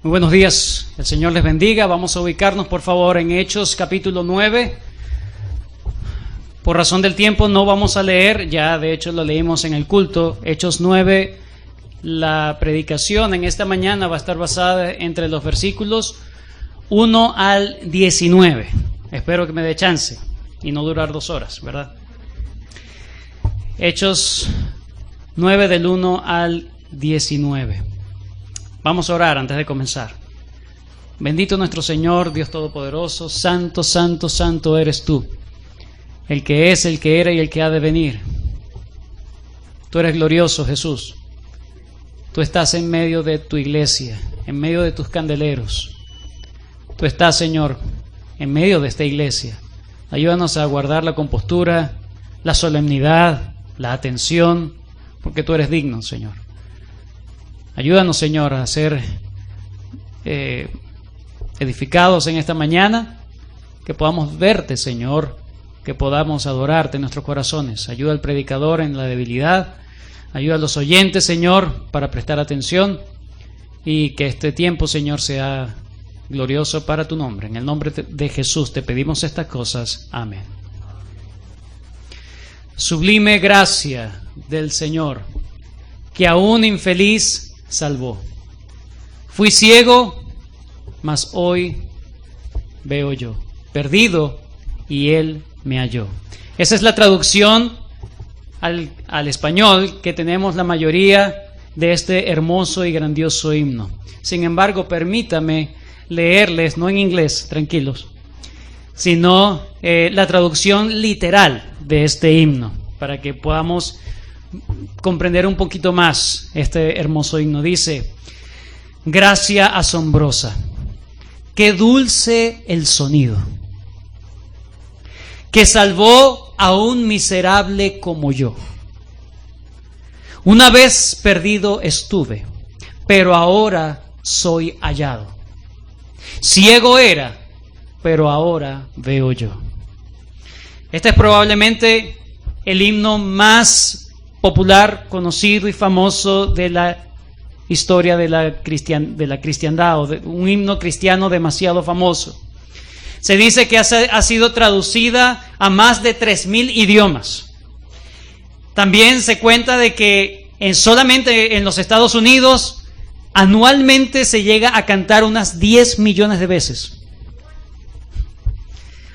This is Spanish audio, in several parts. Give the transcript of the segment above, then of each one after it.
Muy buenos días, el Señor les bendiga. Vamos a ubicarnos por favor en Hechos capítulo 9. Por razón del tiempo no vamos a leer, ya de hecho lo leímos en el culto, Hechos 9. La predicación en esta mañana va a estar basada entre los versículos 1 al 19. Espero que me dé chance y no durar 2 horas, ¿verdad? Hechos 9 del 1 al 19. Vamos a orar antes de comenzar. Bendito nuestro Señor, Dios Todopoderoso, santo, santo, santo eres tú, el que es, el que era y el que ha de venir. Tú eres glorioso, Jesús. Tú estás en medio de tu iglesia, en medio de tus candeleros. Tú estás, Señor, en medio de esta iglesia. Ayúdanos a guardar la compostura, la solemnidad, la atención, porque tú eres digno, Señor. Ayúdanos, Señor, a ser edificados en esta mañana, que podamos verte, Señor, que podamos adorarte en nuestros corazones. Ayuda al predicador en la debilidad, ayuda a los oyentes, Señor, para prestar atención y que este tiempo, Señor, sea glorioso para tu nombre. En el nombre de Jesús te pedimos estas cosas. Amén. Sublime gracia del Señor, que a un infeliz salvó. Fui ciego, mas hoy veo yo. Perdido, y Él me halló. Esa es la traducción al español que tenemos la mayoría de este hermoso y grandioso himno. Sin embargo, permítame leerles, no en inglés, tranquilos, sino la traducción literal de este himno, para que podamos comprender un poquito más este hermoso himno. Dice: gracia asombrosa, qué dulce el sonido, que salvó a un miserable como yo. Una vez perdido estuve, pero ahora soy hallado. Ciego era, pero ahora veo yo. Este es probablemente el himno más popular, conocido y famoso de la historia de la cristiandad, o de un himno cristiano demasiado famoso. Se dice que ha sido traducida a más de 3,000 idiomas. También se cuenta de que solamente en los Estados Unidos anualmente se llega a cantar unas 10 millones de veces.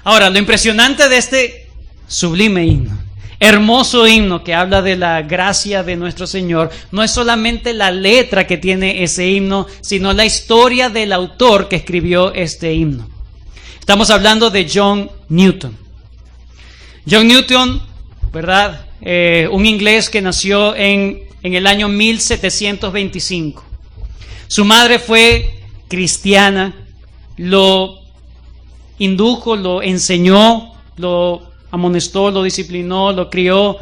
Ahora, lo impresionante de este sublime himno, hermoso himno que habla de la gracia de nuestro Señor, no es solamente la letra que tiene ese himno, sino la historia del autor que escribió este himno. Estamos hablando de John Newton. John Newton, ¿verdad? Un inglés que nació en el año 1725. Su madre fue cristiana, lo indujo, lo enseñó, lo amonestó, lo disciplinó, lo crió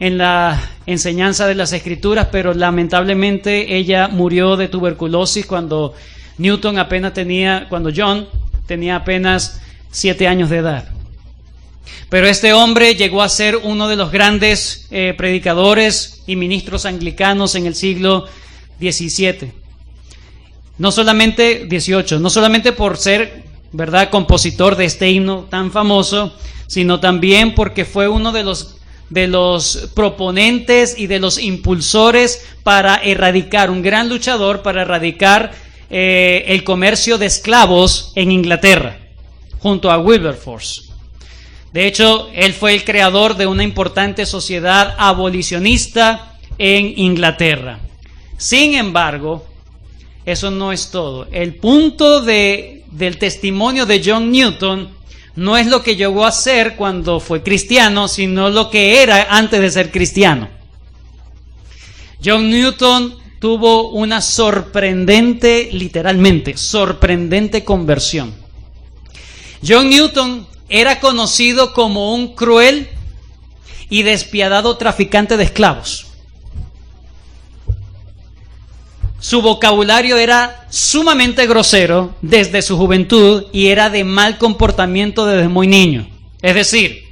en la enseñanza de las Escrituras, pero lamentablemente ella murió de tuberculosis cuando John tenía apenas 7 años de edad. Pero este hombre llegó a ser uno de los grandes predicadores y ministros anglicanos en el siglo XVII. No solamente por ser, ¿verdad?, compositor de este himno tan famoso, sino también porque fue uno de los proponentes y de los impulsores para erradicar, un gran luchador para erradicar el comercio de esclavos en Inglaterra, junto a Wilberforce. De hecho, él fue el creador de una importante sociedad abolicionista en Inglaterra. Sin embargo, eso no es todo. El punto del testimonio de John Newton no es lo que llegó a ser cuando fue cristiano, sino lo que era antes de ser cristiano. John Newton tuvo una literalmente sorprendente conversión. John Newton era conocido como un cruel y despiadado traficante de esclavos. Su vocabulario era sumamente grosero desde su juventud y era de mal comportamiento desde muy niño. Es decir,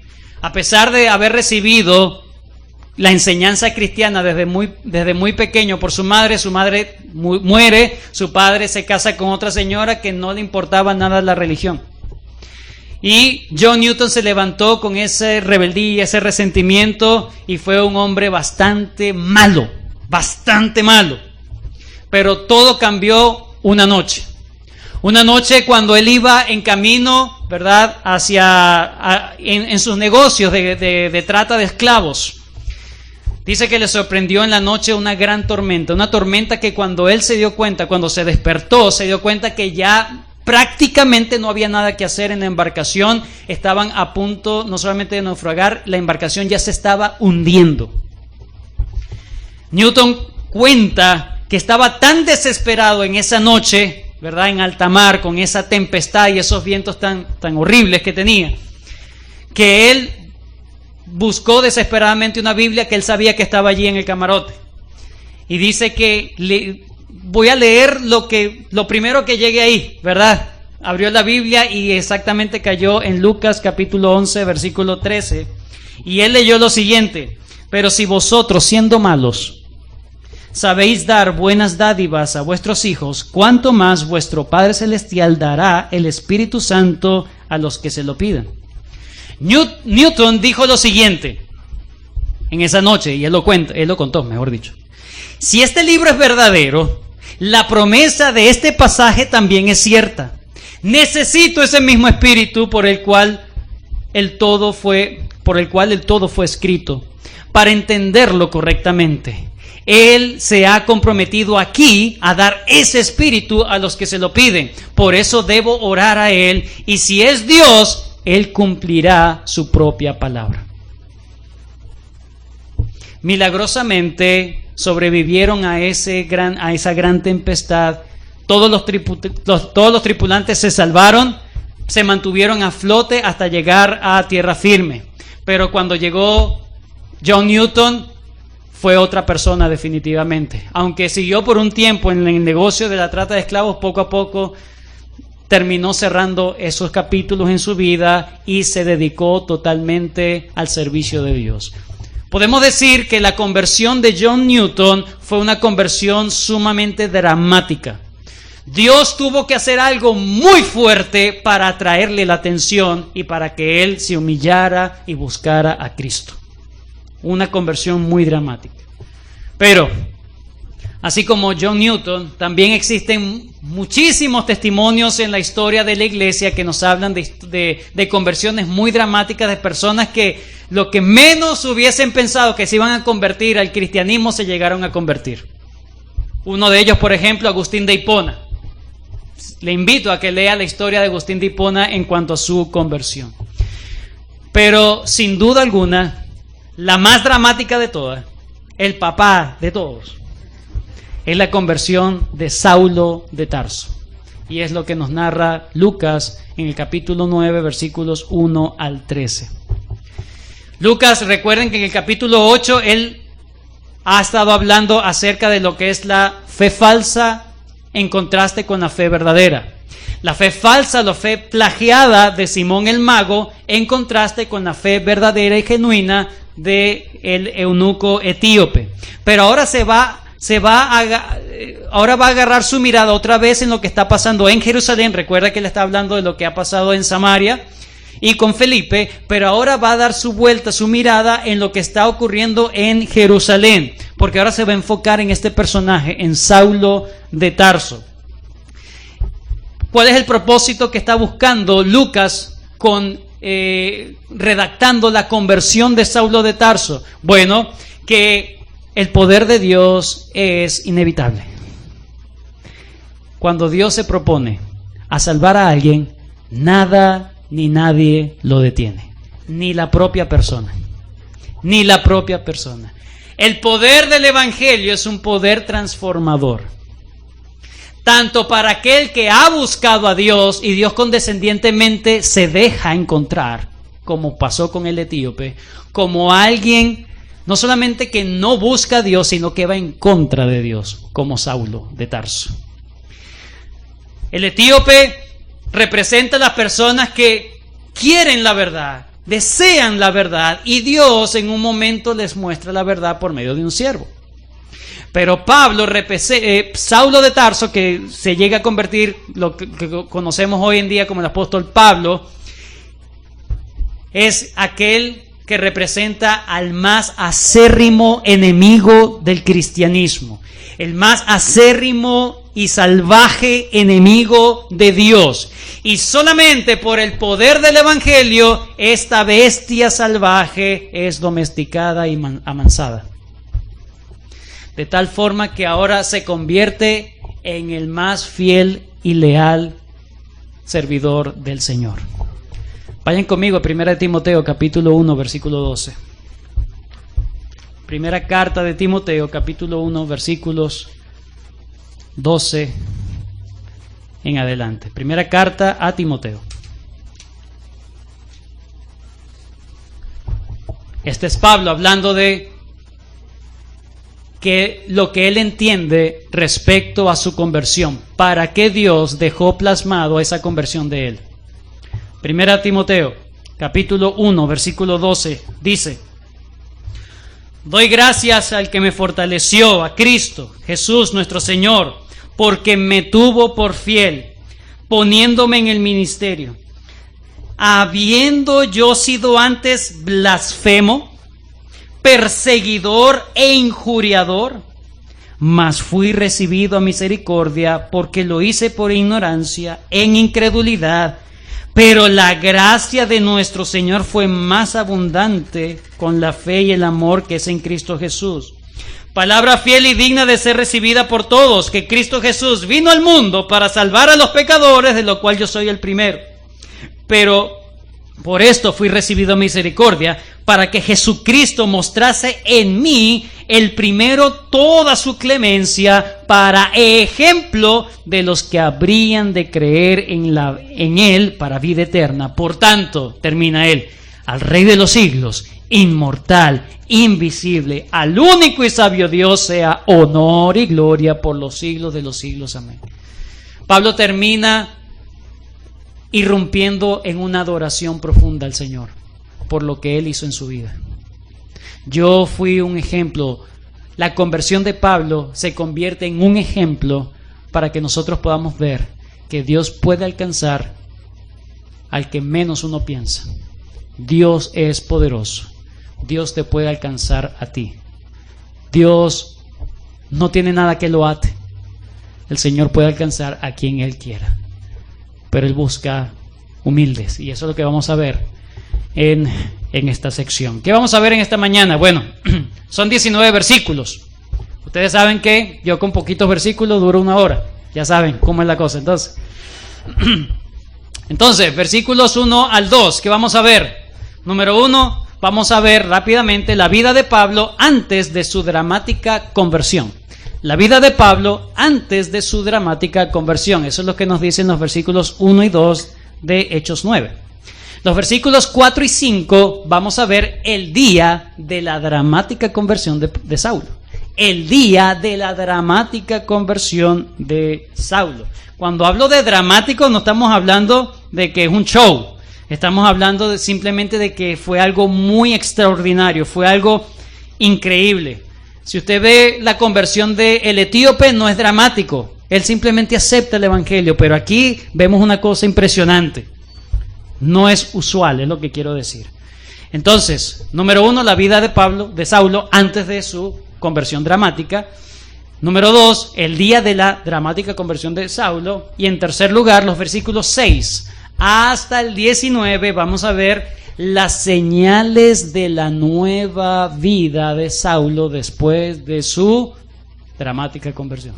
a pesar de haber recibido la enseñanza cristiana desde muy pequeño por su madre muere, su padre se casa con otra señora que no le importaba nada la religión. Y John Newton se levantó con esa rebeldía, ese resentimiento, y fue un hombre bastante malo. Pero todo cambió una noche. Una noche cuando él iba en camino, ¿verdad?, en sus negocios de trata de esclavos. Dice que le sorprendió en la noche una gran tormenta, una tormenta que cuando él se dio cuenta, cuando se despertó, se dio cuenta que ya prácticamente no había nada que hacer en la embarcación. Estaban a punto no solamente de naufragar, la embarcación ya se estaba hundiendo. Newton cuenta que estaba tan desesperado en esa noche, ¿verdad?, en alta mar, con esa tempestad y esos vientos tan horribles que tenía, que él buscó desesperadamente una Biblia que él sabía que estaba allí en el camarote. Y dice que voy a leer lo primero que llegue ahí, ¿verdad? Abrió la Biblia y exactamente cayó en Lucas capítulo 11, versículo 13. Y él leyó lo siguiente: pero si vosotros, siendo malos, sabéis dar buenas dádivas a vuestros hijos, ¿cuánto más vuestro Padre Celestial dará el Espíritu Santo a los que se lo pidan? Newton dijo lo siguiente en esa noche, y él lo contó, mejor dicho. Si este libro es verdadero, la promesa de este pasaje también es cierta. Necesito ese mismo Espíritu por el cual el todo fue escrito, para entenderlo correctamente. Él se ha comprometido aquí a dar ese Espíritu a los que se lo piden. Por eso debo orar a Él, y si es Dios, Él cumplirá su propia palabra. Milagrosamente sobrevivieron a esa gran tempestad. Todos los tripulantes se salvaron, se mantuvieron a flote hasta llegar a tierra firme. Pero cuando llegó John Newton, fue otra persona definitivamente. Aunque siguió por un tiempo en el negocio de la trata de esclavos, poco a poco terminó cerrando esos capítulos en su vida y se dedicó totalmente al servicio de Dios. Podemos decir que la conversión de John Newton fue una conversión sumamente dramática. Dios tuvo que hacer algo muy fuerte para atraerle la atención y para que él se humillara y buscara a Cristo. Una conversión muy dramática. Pero así como John Newton, también existen muchísimos testimonios en la historia de la iglesia que nos hablan de conversiones muy dramáticas, de personas que lo que menos hubiesen pensado que se iban a convertir al cristianismo se llegaron a convertir. Uno de ellos, por ejemplo, Agustín de Hipona. Le invito a que lea la historia de Agustín de Hipona en cuanto a su conversión. Pero sin duda alguna, la más dramática de todas, el papá de todos, es la conversión de Saulo de Tarso. Y es lo que nos narra Lucas en el capítulo 9, versículos 1 al 13. Lucas, recuerden que en el capítulo 8 él ha estado hablando acerca de lo que es la fe falsa en contraste con la fe verdadera. La fe falsa, la fe plagiada de Simón el Mago, en contraste con la fe verdadera y genuina de el eunuco etíope. Pero ahora ahora va a agarrar su mirada otra vez en lo que está pasando en Jerusalén. Recuerda que él está hablando de lo que ha pasado en Samaria y con Felipe, pero ahora va a dar su vuelta, su mirada en lo que está ocurriendo en Jerusalén, porque ahora se va a enfocar en este personaje, en Saulo de Tarso. ¿Cuál es el propósito que está buscando Lucas redactando la conversión de Saulo de Tarso? Bueno, que el poder de Dios es inevitable. Cuando Dios se propone a salvar a alguien, nada ni nadie lo detiene, ni la propia persona, ni la propia persona. El poder del Evangelio es un poder transformador, tanto para aquel que ha buscado a Dios y Dios condescendientemente se deja encontrar, como pasó con el etíope, como alguien no solamente que no busca a Dios, sino que va en contra de Dios, como Saulo de Tarso. El etíope representa a las personas que quieren la verdad, desean la verdad y Dios en un momento les muestra la verdad por medio de un siervo. Pero Pablo, Saulo de Tarso, que se llega a convertir, lo que conocemos hoy en día como el apóstol Pablo, es aquel que representa al más acérrimo enemigo del cristianismo, el más acérrimo y salvaje enemigo de Dios. Y solamente por el poder del evangelio, esta bestia salvaje es domesticada y amansada. De tal forma que ahora se convierte en el más fiel y leal servidor del Señor. Vayan conmigo a 1 Timoteo capítulo 1 versículo 12. Primera carta de Timoteo capítulo 1 versículos 12 en adelante. Primera carta a Timoteo. Este es Pablo hablando de que lo que él entiende respecto a su conversión, para qué Dios dejó plasmado esa conversión de él. Primera Timoteo, capítulo 1, versículo 12, dice: doy gracias al que me fortaleció, a Cristo Jesús nuestro Señor, porque me tuvo por fiel, poniéndome en el ministerio, habiendo yo sido antes blasfemo, perseguidor e injuriador, mas fui recibido a misericordia, porque lo hice por ignorancia, en incredulidad. Pero la gracia de nuestro Señor fue más abundante con la fe y el amor que es en Cristo Jesús. Palabra fiel y digna de ser recibida por todos, que Cristo Jesús vino al mundo para salvar a los pecadores, de lo cual yo soy el primero. Pero por esto fui recibido a misericordia, para que Jesucristo mostrase en mí el primero toda su clemencia, para ejemplo de los que habrían de creer en Él para vida eterna. Por tanto, termina él, al Rey de los siglos, inmortal, invisible, al único y sabio Dios, sea honor y gloria por los siglos de los siglos. Amén. Pablo termina irrumpiendo en una adoración profunda al Señor por lo que Él hizo en su vida. Yo fui un ejemplo. La conversión de Pablo se convierte en un ejemplo para que nosotros podamos ver que Dios puede alcanzar al que menos uno piensa. Dios es poderoso. Dios te puede alcanzar a ti. Dios no tiene nada que lo ate. El Señor puede alcanzar a quien Él quiera. Pero Él busca humildes, y eso es lo que vamos a ver en esta sección. ¿Qué vamos a ver en esta mañana? Bueno, son 19 versículos. Ustedes saben que yo con poquitos versículos duro 1 hora. Ya saben cómo es la cosa. Entonces, versículos 1 al 2, ¿qué vamos a ver? Número 1, vamos a ver rápidamente la vida de Pablo antes de su dramática conversión. La vida de Pablo antes de su dramática conversión. Eso es lo que nos dicen los versículos 1 y 2 de Hechos 9. Los versículos 4 y 5 vamos a ver el día de la dramática conversión de Saulo. El día de la dramática conversión de Saulo. Cuando hablo de dramático no estamos hablando de que es un show. Estamos hablando simplemente de que fue algo muy extraordinario, fue algo increíble. Si usted ve la conversión del etíope, no es dramático. Él simplemente acepta el evangelio, pero aquí vemos una cosa impresionante. No es usual, es lo que quiero decir. Entonces, número 1, la vida de Saulo antes de su conversión dramática. Número 2, el día de la dramática conversión de Saulo. Y en tercer lugar, los versículos 6 hasta el 19, vamos a ver las señales de la nueva vida de Saulo después de su dramática conversión.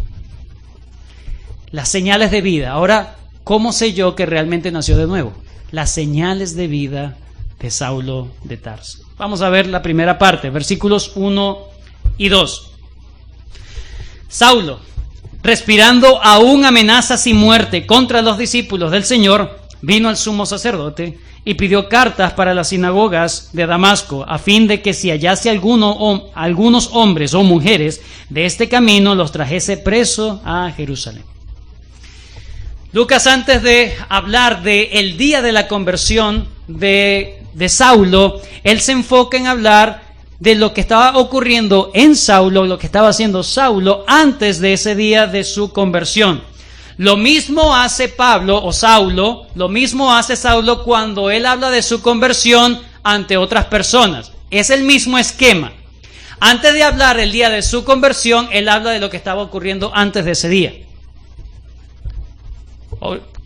Las señales de vida. Ahora, ¿cómo sé yo que realmente nació de nuevo? Las señales de vida de Saulo de Tarso. Vamos a ver la primera parte, versículos 1 y 2. Saulo, respirando aún amenazas y muerte contra los discípulos del Señor, vino al sumo sacerdote y pidió cartas para las sinagogas de Damasco, a fin de que si hallase algunos hombres o mujeres de este camino, los trajese preso a Jerusalén. Lucas, antes de hablar del día de la conversión de de Saulo, él se enfoca en hablar de lo que estaba ocurriendo en Saulo, lo que estaba haciendo Saulo antes de ese día de su conversión. Lo mismo hace Pablo o Saulo, lo mismo hace Saulo cuando él habla de su conversión ante otras personas. Es el mismo esquema. Antes de hablar el día de su conversión, él habla de lo que estaba ocurriendo antes de ese día.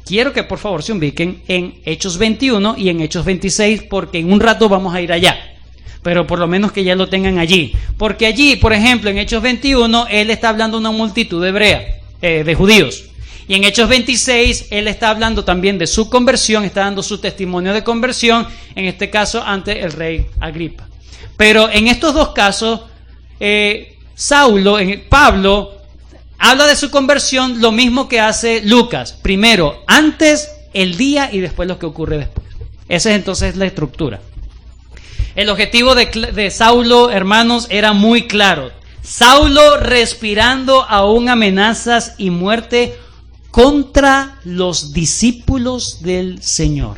Quiero que por favor se ubiquen en Hechos 21 y en Hechos 26, porque en un rato vamos a ir allá. Pero por lo menos que ya lo tengan allí. Porque allí, por ejemplo, en Hechos 21, él está hablando a una multitud hebrea, de judíos. Y en Hechos 26, él está hablando también de su conversión, está dando su testimonio de conversión, en este caso ante el rey Agripa. Pero en estos dos casos, Pablo habla de su conversión lo mismo que hace Lucas. Primero, antes, el día y después lo que ocurre después. Esa es entonces la estructura. El objetivo de Saulo, hermanos, era muy claro. Saulo respirando aún amenazas y muerte contra los discípulos del Señor.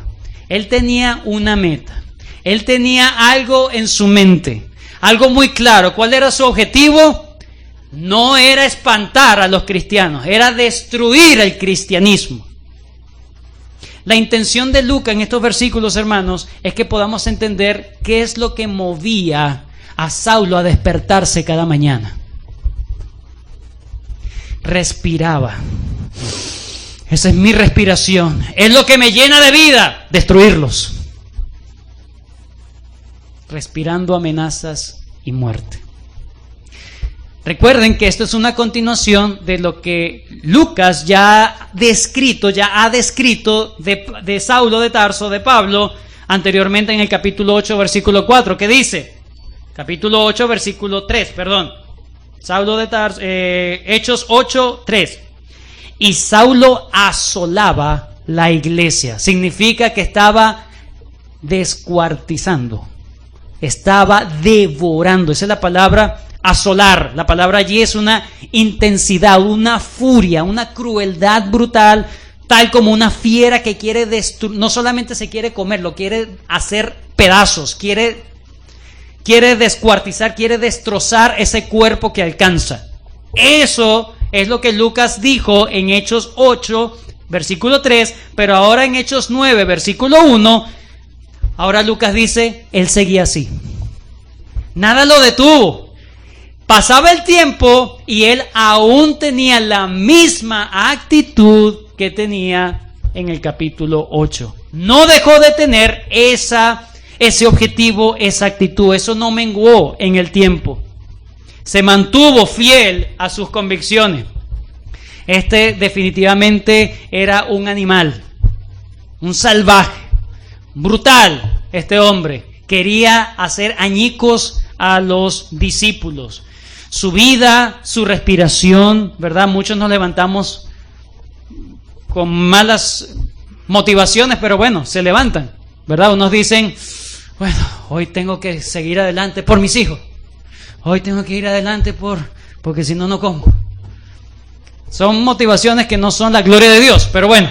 Él tenía una meta. Él tenía algo en su mente. Algo muy claro. ¿Cuál era su objetivo? No era espantar a los cristianos, era destruir el cristianismo. La intención de Lucas en estos versículos, hermanos, es que podamos entender qué es lo que movía a Saulo a despertarse cada mañana. Respiraba. Esa es mi respiración. Es lo que me llena de vida, destruirlos. Respirando amenazas y muerte. Recuerden que esto es una continuación de lo que Lucas ya ha descrito de Saulo de Tarso, de Pablo, anteriormente en el capítulo 8, versículo 4, que dice, capítulo 8, versículo 3, perdón, Saulo de Tarso, Hechos 8, 3, y Saulo asolaba la iglesia, significa que estaba descuartizando, estaba devorando, esa es la palabra asolar. La palabra allí es una intensidad, una furia, una crueldad brutal, tal como una fiera que quiere destruir, no solamente se quiere comer, lo quiere hacer pedazos, quiere descuartizar, quiere destrozar ese cuerpo que alcanza. Eso es lo que Lucas dijo en Hechos 8, versículo 3, pero ahora en Hechos 9, versículo 1, ahora Lucas dice, él seguía así. Nada lo detuvo. Pasaba el tiempo y él aún tenía la misma actitud que tenía en el capítulo 8. No dejó de tener ese objetivo, esa actitud. Eso no menguó en el tiempo. Se mantuvo fiel a sus convicciones. Definitivamente era un animal, un salvaje, brutal. Este hombre quería hacer añicos a los discípulos. Su vida, su respiración, ¿verdad? Muchos nos levantamos con malas motivaciones, pero bueno, se levantan, ¿verdad? Unos dicen, bueno, hoy tengo que seguir adelante por mis hijos. Hoy tengo que ir adelante porque si no, no como. Son motivaciones que no son la gloria de Dios, pero bueno,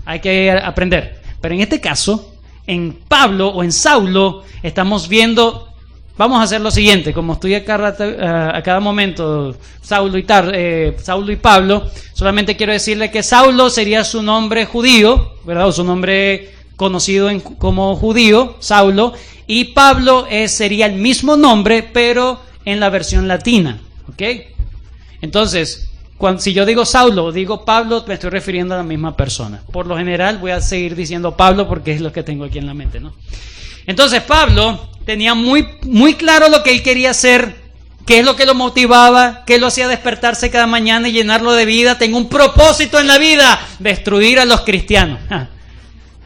hay que aprender. Pero en este caso, en Pablo o en Saulo, estamos viendo... Vamos a hacer lo siguiente, como estoy a cada momento Saulo y Pablo, solamente quiero decirle que Saulo sería su nombre judío, ¿verdad? O su nombre conocido como judío, Saulo, y Pablo sería el mismo nombre, pero en la versión latina, ¿ok? Entonces, si yo digo Saulo o digo Pablo, me estoy refiriendo a la misma persona. Por lo general voy a seguir diciendo Pablo porque es lo que tengo aquí en la mente, ¿no? Entonces Pablo tenía muy, muy claro lo que él quería hacer, qué es lo que lo motivaba, qué lo hacía despertarse cada mañana y llenarlo de vida. Tengo un propósito en la vida, destruir a los cristianos.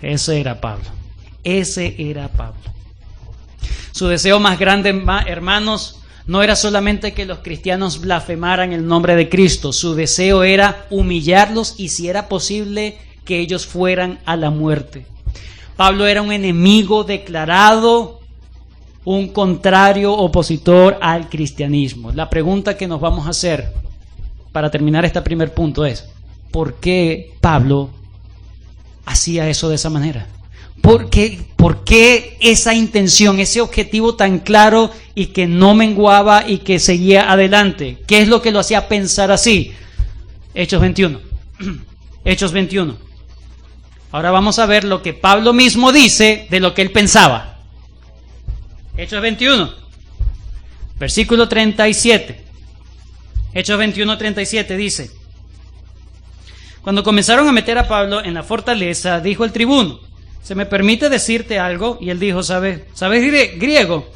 Ese era Pablo. Su deseo más grande, hermanos, no era solamente que los cristianos blasfemaran el nombre de Cristo. Su deseo era humillarlos y, si era posible, que ellos fueran a la muerte. Pablo era un enemigo declarado, un contrario opositor al cristianismo. La pregunta que nos vamos a hacer para terminar este primer punto es, ¿por qué Pablo hacía eso de esa manera? ¿Por qué esa intención, ese objetivo tan claro y que no menguaba y que seguía adelante? ¿Qué es lo que lo hacía pensar así? Hechos 21. Hechos 21. Ahora vamos a ver lo que Pablo mismo dice de lo que él pensaba. Hechos 21, versículo 37. Hechos 21, 37 dice: cuando comenzaron a meter a Pablo en la fortaleza, dijo el tribuno: ¿se me permite decirte algo? Y él dijo: ¿Sabes griego?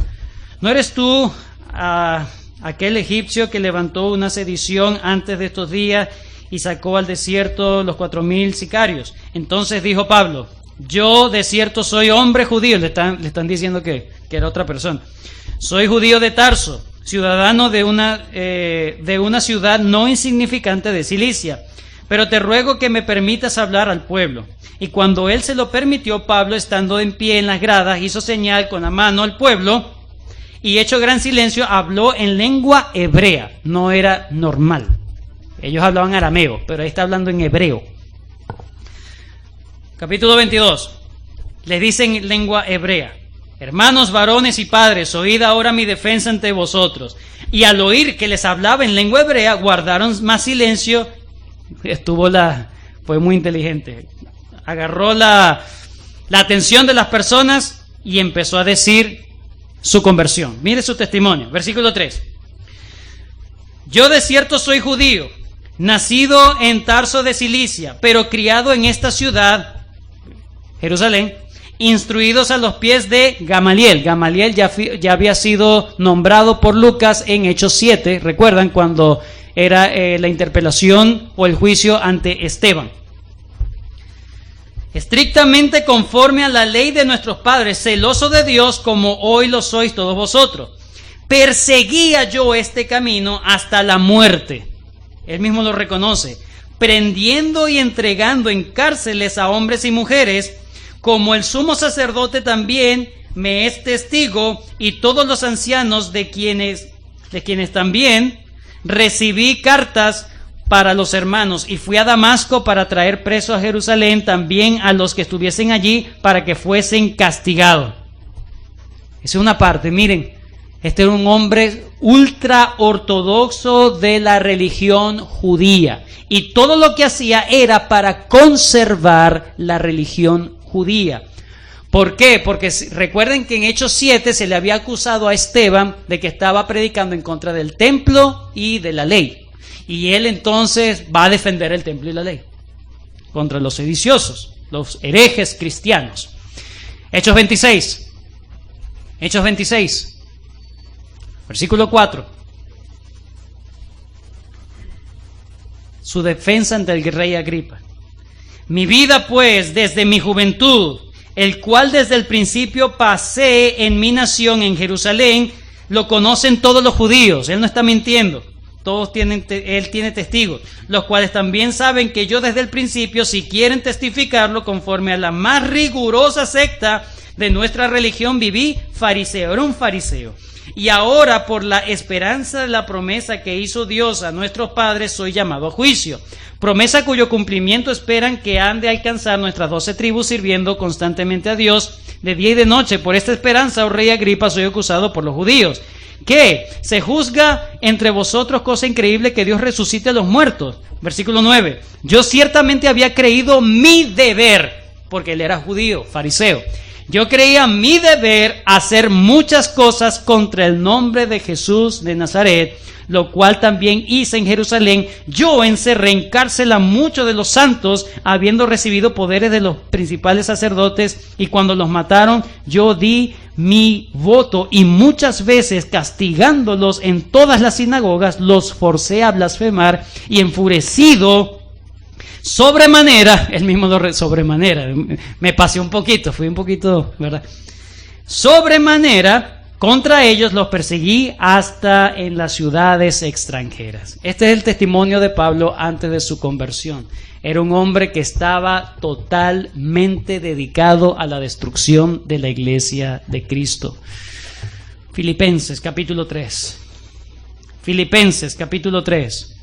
¿No eres tú aquel egipcio que levantó una sedición antes de estos días y sacó al desierto los 4,000 sicarios? Entonces dijo Pablo: yo de cierto soy hombre judío. Le están diciendo que era otra persona. Soy judío de Tarso, ciudadano de una ciudad no insignificante de Cilicia. Pero te ruego que me permitas hablar al pueblo. Y cuando él se lo permitió, Pablo, estando en pie en las gradas, hizo señal con la mano al pueblo, y hecho gran silencio, habló en lengua hebrea. No era normal. Ellos hablaban arameo, pero ahí está hablando en hebreo. Capítulo 22. Les dicen en lengua hebrea: hermanos, varones y padres, oíd ahora mi defensa ante vosotros. Y al oír que les hablaba en lengua hebrea, guardaron más silencio. Fue muy inteligente. Agarró la atención de las personas y empezó a decir su conversión. Mire su testimonio. Versículo 3. Yo de cierto soy judío, nacido en Tarso de Cilicia, pero criado en esta ciudad, Jerusalén, instruidos a los pies de Gamaliel. Gamaliel ya había sido nombrado por Lucas en Hechos 7. ¿Recuerdan cuando era la interpelación o el juicio ante Esteban? Estrictamente conforme a la ley de nuestros padres, celoso de Dios como hoy lo sois todos vosotros. Perseguía yo este camino hasta la muerte. Él mismo lo reconoce. Prendiendo y entregando en cárceles a hombres y mujeres, como el sumo sacerdote también me es testigo, y todos los ancianos de quienes también recibí cartas para los hermanos, y fui a Damasco para traer preso a Jerusalén también a los que estuviesen allí, para que fuesen castigados. Esa es una parte. Miren, este era un hombre ultra ortodoxo de la religión judía, y todo lo que hacía era para conservar la religión judía. ¿Por qué? Porque recuerden que en Hechos 7 se le había acusado a Esteban de que estaba predicando en contra del templo y de la ley. Y él entonces va a defender el templo y la ley contra los sediciosos, los herejes cristianos. Hechos 26. Hechos 26. Versículo 4. Su defensa ante el rey Agripa. Mi vida pues desde mi juventud, el cual desde el principio pasé en mi nación en Jerusalén, lo conocen todos los judíos. Él no está mintiendo. Él tiene testigos, los cuales también saben que yo desde el principio, si quieren testificarlo, conforme a la más rigurosa secta de nuestra religión, viví fariseo, era un fariseo. Y ahora, por la esperanza de la promesa que hizo Dios a nuestros padres, soy llamado a juicio. Promesa cuyo cumplimiento esperan que han de alcanzar nuestras 12 tribus, sirviendo constantemente a Dios de día y de noche. Por esta esperanza, oh rey Agripa, soy acusado por los judíos. ¿Qué? ¿Se juzga entre vosotros cosa increíble que Dios resucite a los muertos? Versículo 9. Yo ciertamente había creído mi deber, porque él era judío, fariseo. Yo creía mi deber hacer muchas cosas contra el nombre de Jesús de Nazaret, lo cual también hice en Jerusalén. Yo encerré en cárcel a muchos de los santos, habiendo recibido poderes de los principales sacerdotes, y cuando los mataron, yo di mi voto, y muchas veces castigándolos en todas las sinagogas, los forcé a blasfemar, y enfurecido sobremanera, él mismo sobremanera, me pasé un poquito, fui un poquito, ¿verdad? Sobremanera, contra ellos los perseguí hasta en las ciudades extranjeras. Este es el testimonio de Pablo antes de su conversión. Era un hombre que estaba totalmente dedicado a la destrucción de la iglesia de Cristo. Filipenses capítulo 3. Filipenses capítulo 3.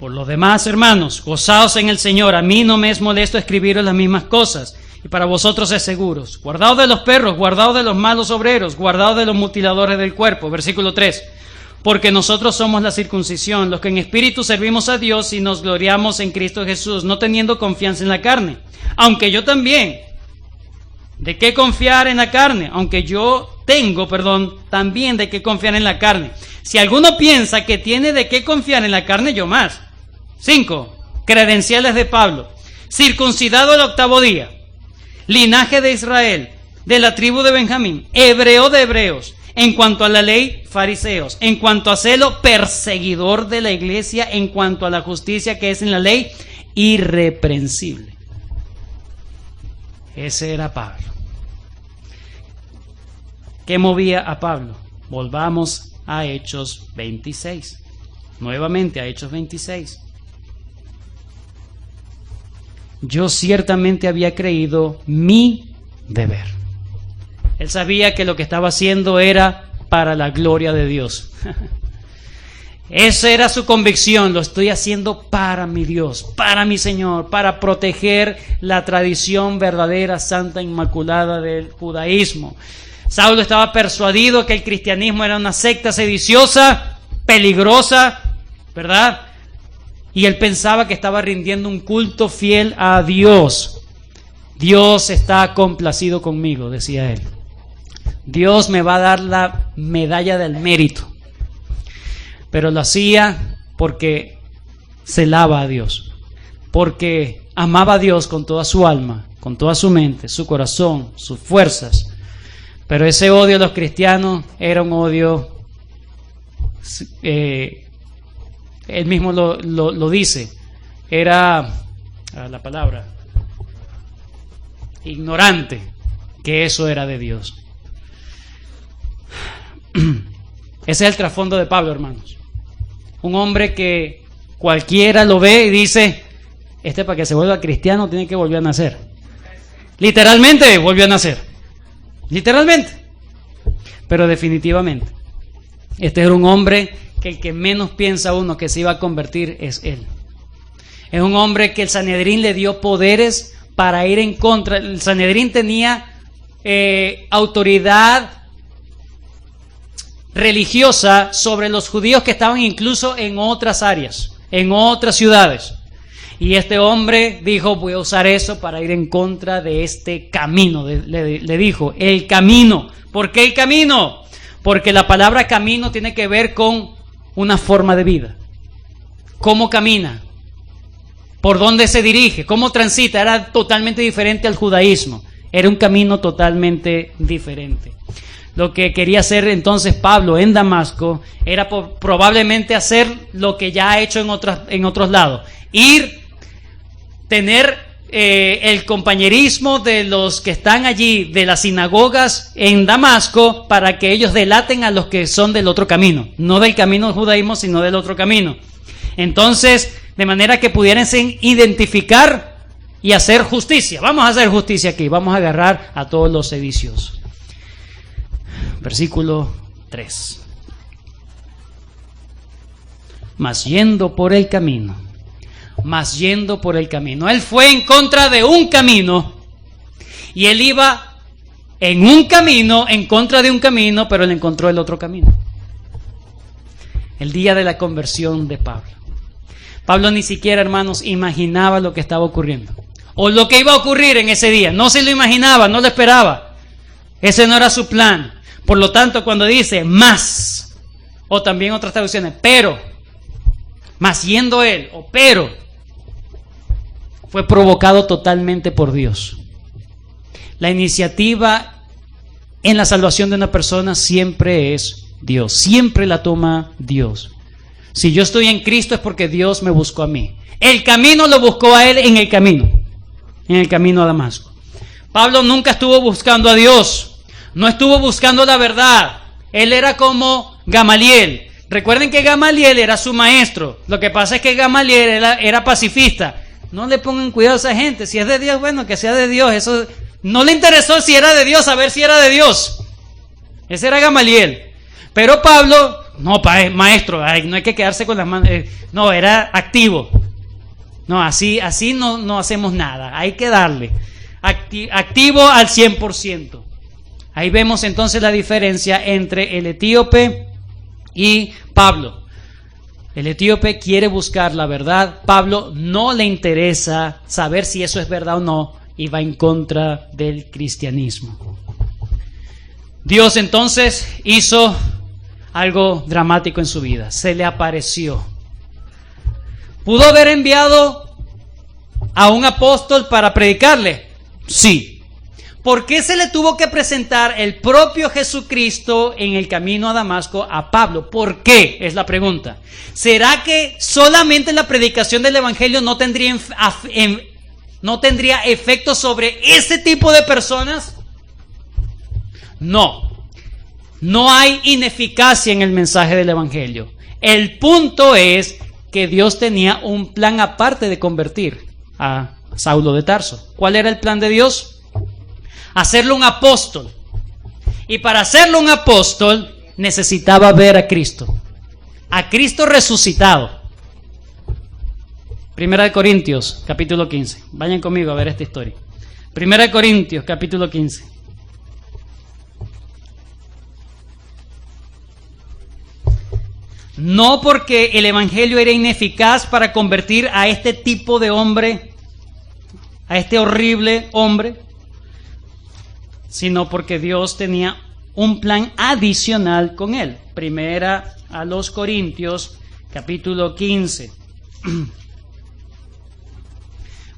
Por lo demás, hermanos, gozaos en el Señor. A mí no me es molesto escribiros las mismas cosas, y para vosotros es seguros. Guardaos de los perros, guardaos de los malos obreros, guardaos de los mutiladores del cuerpo. Versículo 3. Porque nosotros somos la circuncisión, los que en espíritu servimos a Dios y nos gloriamos en Cristo Jesús, no teniendo confianza en la carne. Aunque yo también, ¿de qué confiar en la carne? Aunque yo tengo, también de qué confiar en la carne. Si alguno piensa que tiene de qué confiar en la carne, yo más. 5. Credenciales de Pablo. Circuncidado el 8º día, linaje de Israel, de la tribu de Benjamín, hebreo de hebreos. En cuanto a la ley, fariseos. En cuanto a celo, perseguidor de la iglesia. En cuanto a la justicia que es en la ley, irreprensible. Ese era Pablo. ¿Qué movía a Pablo? Volvamos a Hechos 26. Nuevamente a Hechos 26. Yo ciertamente había creído mi deber. Él sabía que lo que estaba haciendo era para la gloria de Dios. Esa era su convicción. Lo estoy haciendo para mi Dios, para mi Señor, para proteger la tradición verdadera, santa, inmaculada del judaísmo. Saulo estaba persuadido que el cristianismo era una secta sediciosa, peligrosa, ¿verdad? Y él pensaba que estaba rindiendo un culto fiel a Dios. Dios está complacido conmigo, decía él. Dios me va a dar la medalla del mérito. Pero lo hacía porque celaba a Dios, porque amaba a Dios con toda su alma, con toda su mente, su corazón, sus fuerzas. Pero ese odio a los cristianos era un odio, él mismo lo dice, era la palabra, ignorante, que eso era de Dios. Ese es el trasfondo de Pablo, hermanos. Un hombre que cualquiera lo ve y dice, para que se vuelva cristiano tiene que volver a nacer. Literalmente volvió a nacer. Literalmente. Pero definitivamente, este era un hombre que el que menos piensa uno que se iba a convertir es él. Es un hombre que el Sanedrín le dio poderes para ir en contra. El Sanedrín tenía autoridad religiosa sobre los judíos que estaban incluso en otras áreas, en otras ciudades. Y este hombre dijo, voy a usar eso para ir en contra de este camino. Le dijo, el camino. ¿Por qué el camino? Porque la palabra camino tiene que ver con una forma de vida. ¿Cómo camina? ¿Por dónde se dirige? ¿Cómo transita? Era totalmente diferente al judaísmo. Era un camino totalmente diferente. Lo que quería hacer entonces Pablo en Damasco era probablemente hacer lo que ya ha hecho en otros lados. Ir, tener el compañerismo de los que están allí, de las sinagogas en Damasco, para que ellos delaten a los que son del otro camino. No del camino del judaísmo, sino del otro camino. Entonces, de manera que pudieran identificar y hacer justicia. Vamos a hacer justicia aquí, vamos a agarrar a todos los sediciosos. Versículo 3. Mas yendo por el camino. Él fue en contra de un camino. Y él iba en un camino, en contra de un camino, pero él encontró el otro camino. El día de la conversión de Pablo. Pablo ni siquiera, hermanos, imaginaba lo que estaba ocurriendo. O lo que iba a ocurrir en ese día. No se lo imaginaba, no lo esperaba. Ese no era su plan. Por lo tanto, cuando dice más, o también otras traducciones, pero, más yendo él, o pero, fue provocado totalmente por Dios. La iniciativa en la salvación de una persona siempre es Dios, siempre la toma Dios. Si yo estoy en Cristo es porque Dios me buscó a mí. El camino lo buscó a él en el camino a Damasco. Pablo nunca estuvo buscando a Dios. No estuvo buscando la verdad. Él era como Gamaliel. Recuerden que Gamaliel era su maestro. Lo que pasa es que Gamaliel era pacifista. No le pongan cuidado a esa gente. Si es de Dios, bueno, que sea de Dios. Eso no le interesó si era de Dios, saber si era de Dios. Ese era Gamaliel. Pero Pablo No, maestro, no hay que quedarse con las manos. No, era activo. No, así no hacemos nada. Hay que darle. Activo al 100%. Ahí vemos entonces la diferencia entre el etíope y Pablo. El etíope quiere buscar la verdad. Pablo no le interesa saber si eso es verdad o no y va en contra del cristianismo. Dios entonces hizo algo dramático en su vida. Se le apareció. ¿Pudo haber enviado a un apóstol para predicarle? Sí. ¿Por qué se le tuvo que presentar el propio Jesucristo en el camino a Damasco a Pablo? ¿Por qué? Es la pregunta. ¿Será que solamente la predicación del Evangelio no tendría efecto sobre ese tipo de personas? No. No hay ineficacia en el mensaje del Evangelio. El punto es que Dios tenía un plan aparte de convertir a Saulo de Tarso. ¿Cuál era el plan de Dios? Hacerlo un apóstol. Y para hacerlo un apóstol necesitaba ver a Cristo resucitado. Primera de Corintios, capítulo 15. Vayan conmigo a ver esta historia. Primera de Corintios, capítulo 15. No porque el evangelio era ineficaz para convertir a este tipo de hombre, a este horrible hombre, sino porque Dios tenía un plan adicional con él. Primera a los Corintios, capítulo 15,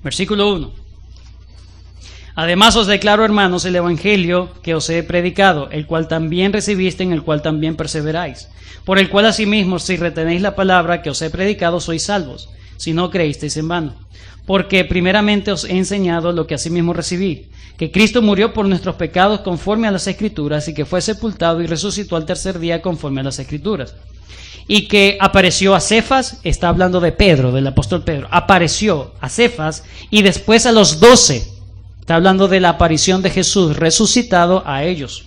versículo 1. Además os declaro, hermanos, el evangelio que os he predicado, el cual también recibiste, en el cual también perseveráis, por el cual asimismo, si retenéis la palabra que os he predicado, sois salvos, si no creísteis en vano. Porque primeramente os he enseñado lo que asimismo recibí, que Cristo murió por nuestros pecados conforme a las Escrituras, y que fue sepultado y resucitó al tercer día conforme a las Escrituras. Y que apareció a Cefas, está hablando de Pedro, del apóstol Pedro, apareció a Cefas y después a los 12. Está hablando de la aparición de Jesús resucitado a ellos.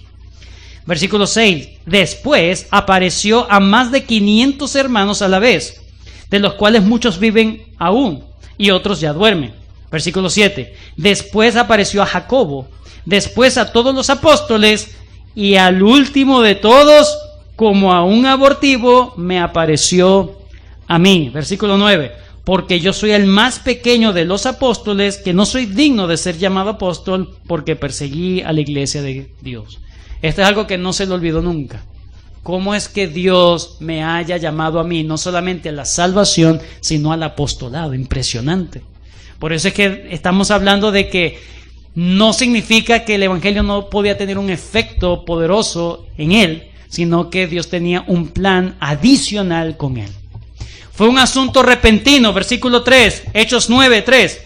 Versículo 6. Después apareció a más de 500 hermanos a la vez, de los cuales muchos viven aún y otros ya duermen. Versículo 7. Después apareció a Jacobo, después a todos los apóstoles, y al último de todos, como a un abortivo, me apareció a mí. Versículo 9. Porque yo soy el más pequeño de los apóstoles, que no soy digno de ser llamado apóstol, porque perseguí a la iglesia de Dios. Esto es algo que no se le olvidó nunca. ¿Cómo es que Dios me haya llamado a mí, no solamente a la salvación, sino al apostolado? Impresionante. Por eso es que estamos hablando de que no significa que el evangelio no podía tener un efecto poderoso en él, sino que Dios tenía un plan adicional con él. Fue un asunto repentino, versículo 3, Hechos 9, 3.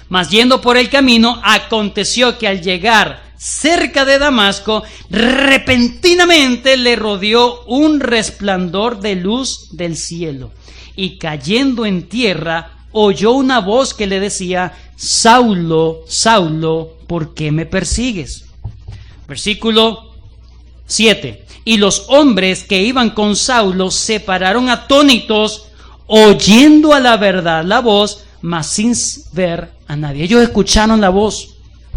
Mas yendo por el camino, aconteció que al llegar cerca de Damasco, repentinamente le rodeó un resplandor de luz del cielo. Y cayendo en tierra, oyó una voz que le decía: Saulo, Saulo, ¿por qué me persigues? Versículo 7. Y los hombres que iban con Saulo se pararon atónitos, oyendo a la verdad la voz, mas sin ver a nadie. Ellos escucharon la voz,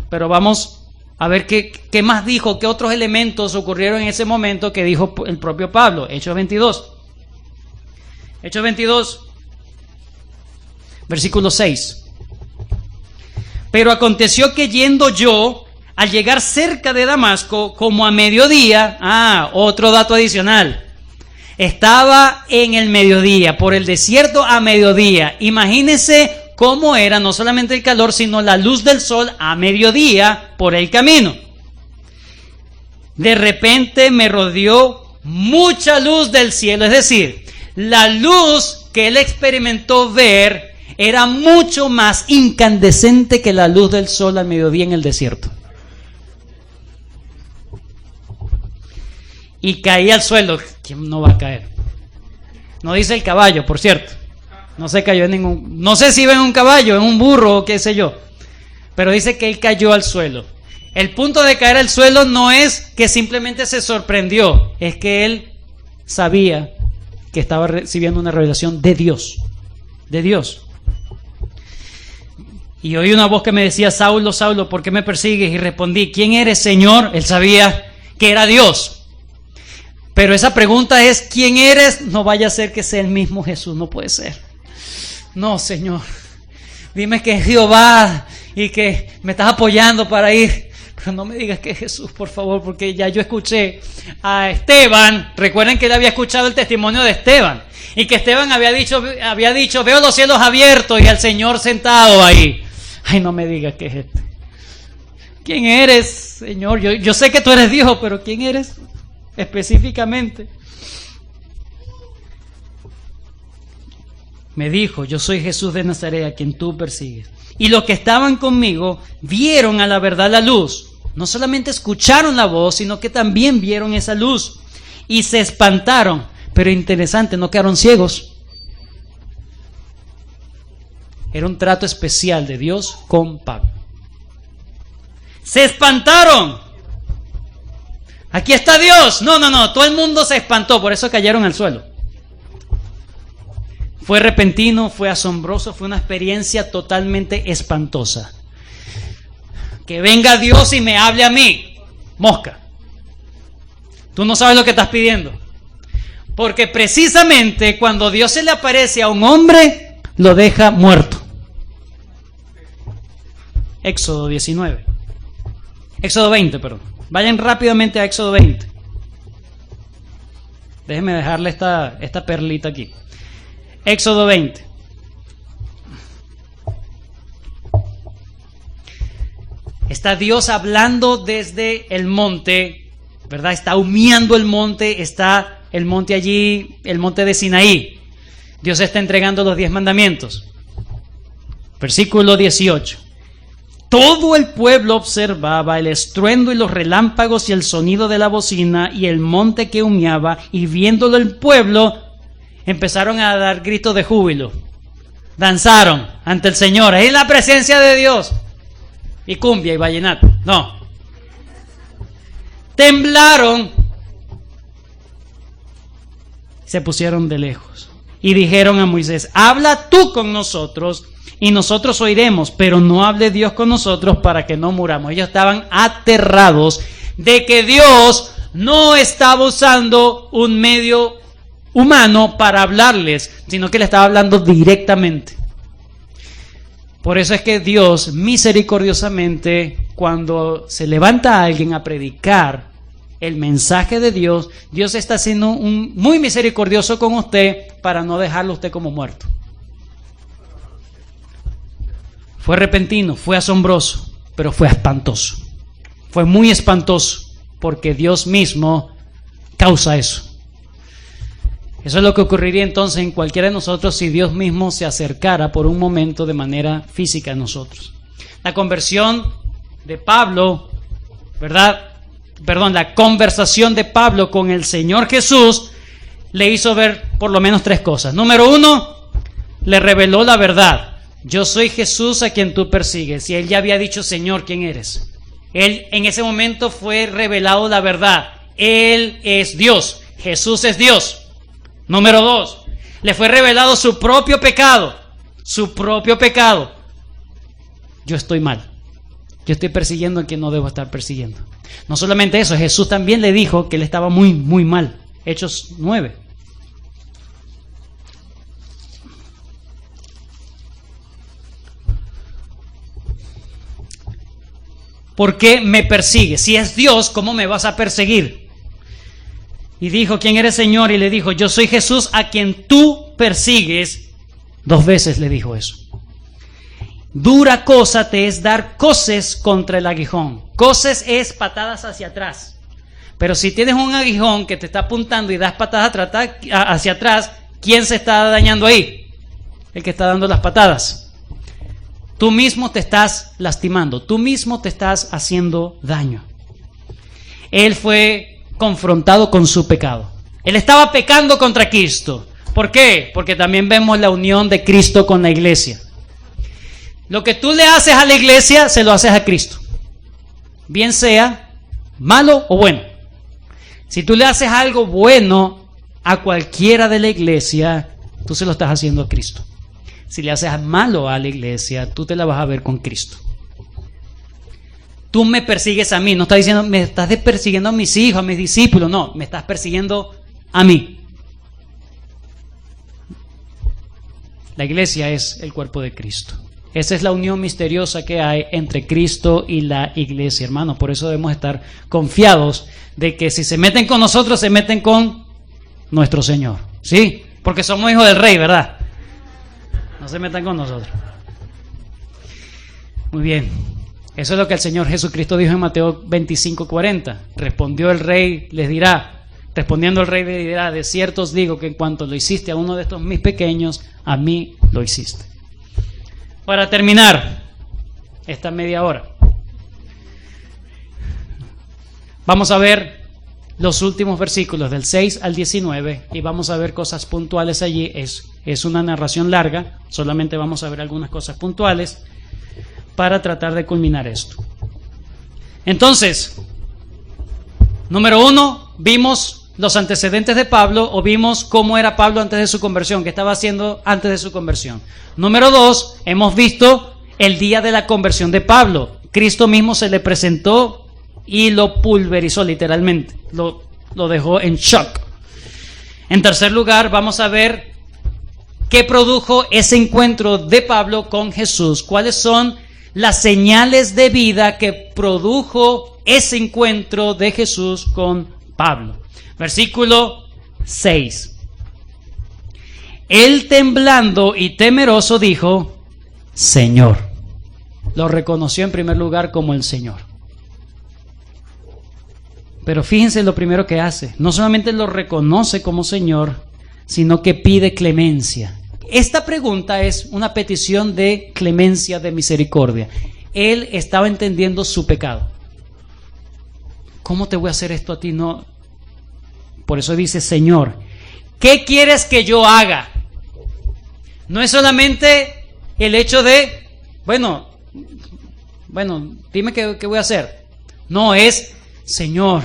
pero vamos a ver qué más dijo, qué otros elementos ocurrieron en ese momento que dijo el propio Pablo. Hechos 22. Hechos 22, versículo 6. Pero aconteció que yendo yo, al llegar cerca de Damasco, como a mediodía, otro dato adicional, estaba en el mediodía, por el desierto a mediodía. Imagínense cómo era no solamente el calor, sino la luz del sol a mediodía por el camino. De repente me rodeó mucha luz del cielo, es decir, la luz que él experimentó ver era mucho más incandescente que la luz del sol al mediodía en el desierto. Y caí al suelo. ¿Quién no va a caer? No dice el caballo, por cierto. No se cayó en ningún... No sé si iba en un caballo, en un burro o qué sé yo. Pero dice que él cayó al suelo. El punto de caer al suelo no es que simplemente se sorprendió. Es que él sabía que estaba recibiendo una revelación de Dios. De Dios. Y oí una voz que me decía: Saulo, Saulo, ¿por qué me persigues? Y respondí: ¿quién eres, Señor? Él sabía que era Dios. Pero esa pregunta es: ¿quién eres? No vaya a ser que sea el mismo Jesús. No puede ser. No, Señor. Dime que es Jehová y que me estás apoyando para ir. Pero no me digas que es Jesús, por favor, porque ya yo escuché a Esteban. Recuerden que él había escuchado el testimonio de Esteban. Y que Esteban había dicho, veo los cielos abiertos y al Señor sentado ahí. Ay, no me digas que es este. ¿Quién eres, Señor? Yo sé que tú eres Dios, pero ¿quién eres específicamente? Me dijo: yo soy Jesús de Nazaret, a quien tú persigues. Y los que estaban conmigo vieron a la verdad la luz. No solamente escucharon la voz, sino que también vieron esa luz. Y se espantaron. Pero interesante, no quedaron ciegos. Era un trato especial de Dios con Pablo. Se espantaron. Aquí está Dios. No, todo el mundo se espantó, por eso cayeron al suelo. Fue repentino, fue asombroso, fue una experiencia totalmente espantosa. Que venga Dios y me hable a mí. Mosca. Tú no sabes lo que estás pidiendo. Porque precisamente cuando Dios se le aparece a un hombre, lo deja muerto. Éxodo 19. Éxodo 20, perdón. Vayan rápidamente a Éxodo 20. Déjenme dejarle esta perlita aquí. Éxodo 20. Está Dios hablando desde el monte, ¿verdad? Está humeando el monte, está el monte allí, el monte de Sinaí. Dios está entregando los 10 mandamientos. Versículo 18. Todo el pueblo observaba el estruendo y los relámpagos y el sonido de la bocina y el monte que humeaba, y viéndolo el pueblo, empezaron a dar gritos de júbilo. Danzaron ante el Señor. Ahí la presencia de Dios. Y cumbia y vallenato. No. Temblaron. Se pusieron de lejos. Y dijeron a Moisés: habla tú con nosotros y nosotros oiremos, pero no hable Dios con nosotros para que no muramos. Ellos estaban aterrados de que Dios no estaba usando un medio humano para hablarles, sino que le estaba hablando directamente. Por eso es que Dios misericordiosamente, cuando se levanta a alguien a predicar el mensaje de Dios, Dios está siendo muy misericordioso con usted para no dejarlo usted como muerto. Fue repentino, fue asombroso, pero fue espantoso. Fue muy espantoso, porque Dios mismo causa eso. Eso es lo que ocurriría entonces en cualquiera de nosotros si Dios mismo se acercara por un momento de manera física a nosotros. La conversión de Pablo, la conversación de Pablo con el Señor Jesús le hizo ver por lo menos 3 cosas. Número 1, le reveló la verdad. Yo soy Jesús a quien tú persigues. Y él ya había dicho: Señor, ¿quién eres? Él en ese momento fue revelado la verdad. Él es Dios. Jesús es Dios. Número 2, le fue revelado su propio pecado. Su propio pecado. Yo estoy mal. Yo estoy persiguiendo a quien no debo estar persiguiendo. No solamente eso, Jesús también le dijo que él estaba muy, muy mal. Hechos 9. ¿Por qué me persigues? Si es Dios, ¿cómo me vas a perseguir? Y dijo: ¿quién eres, Señor? Y le dijo: yo soy Jesús a quien tú persigues. 2 veces le dijo eso. Dura cosa te es dar coces contra el aguijón. Coces es patadas hacia atrás. Pero si tienes un aguijón que te está apuntando y das patadas hacia atrás, ¿quién se está dañando ahí? El que está dando las patadas. Tú mismo te estás lastimando. Tú mismo te estás haciendo daño. Él fue confrontado con su pecado. Él estaba pecando contra Cristo. ¿Por qué? Porque también vemos la unión de Cristo con la iglesia. Lo que tú le haces a la iglesia, se lo haces a Cristo. Bien sea malo o bueno. Si tú le haces algo bueno a cualquiera de la iglesia, tú se lo estás haciendo a Cristo. Si le haces malo a la iglesia, tú te la vas a ver con Cristo. Tú me persigues a mí, no estás diciendo, me estás persiguiendo a mis hijos, a mis discípulos, no, me estás persiguiendo a mí. La iglesia es el cuerpo de Cristo. Esa es la unión misteriosa que hay entre Cristo y la iglesia, hermanos. Por eso debemos estar confiados de que si se meten con nosotros, se meten con nuestro Señor. ¿Sí? Porque somos hijos del Rey, ¿verdad? No se metan con nosotros. Muy bien. Eso es lo que el Señor Jesucristo dijo en Mateo 25:40. Respondiendo el Rey les dirá, de cierto os digo que en cuanto lo hiciste a uno de estos mis pequeños, a mí lo hiciste. Para terminar esta media hora, vamos a ver los últimos versículos del 6 al 19 y vamos a ver cosas puntuales allí. Es una narración larga, solamente vamos a ver algunas cosas puntuales para tratar de culminar esto. Entonces, número 1, vimos los antecedentes de Pablo, o vimos cómo era Pablo antes de su conversión, qué estaba haciendo antes de su conversión. Número 2, hemos visto el día de la conversión de Pablo. Cristo mismo se le presentó y lo pulverizó literalmente, lo dejó en shock. En tercer lugar, vamos a ver qué produjo ese encuentro de Pablo con Jesús, cuáles son las señales de vida que produjo ese encuentro de Jesús con Pablo. Versículo 6. Él temblando y temeroso dijo, Señor. Lo reconoció en primer lugar como el Señor. Pero fíjense lo primero que hace. No solamente lo reconoce como Señor, sino que pide clemencia. Esta pregunta es una petición de clemencia, de misericordia. Él estaba entendiendo su pecado. ¿Cómo te voy a hacer esto a ti? No. Por eso dice, Señor, ¿qué quieres que yo haga? No es solamente el hecho de, bueno, dime qué voy a hacer. No, es, Señor,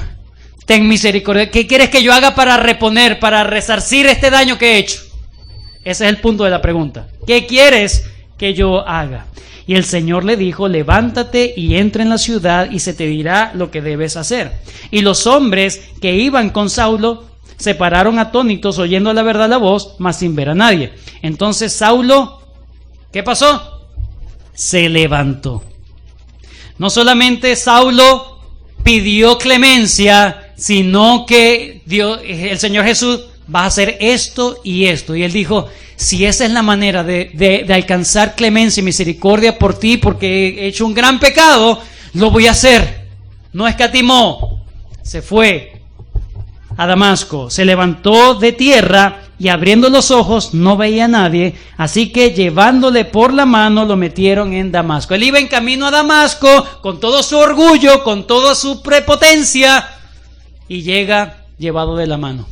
ten misericordia. ¿Qué quieres que yo haga para reponer, para resarcir este daño que he hecho? Ese es el punto de la pregunta. ¿Qué quieres que yo haga? Y el Señor le dijo, levántate y entra en la ciudad y se te dirá lo que debes hacer. Y los hombres que iban con Saulo se pararon atónitos oyendo la verdad la voz, mas sin ver a nadie. Entonces Saulo, ¿qué pasó? Se levantó. No solamente Saulo pidió clemencia, sino que el Señor Jesús va a hacer esto y esto. Y él dijo, si esa es la manera de alcanzar clemencia y misericordia por ti, porque he hecho un gran pecado, lo voy a hacer. No escatimó. Se fue a Damasco, se levantó de tierra y abriendo los ojos no veía a nadie, así que llevándole por la mano lo metieron en Damasco. Él iba en camino a Damasco con todo su orgullo, con toda su prepotencia, y llega llevado de la mano,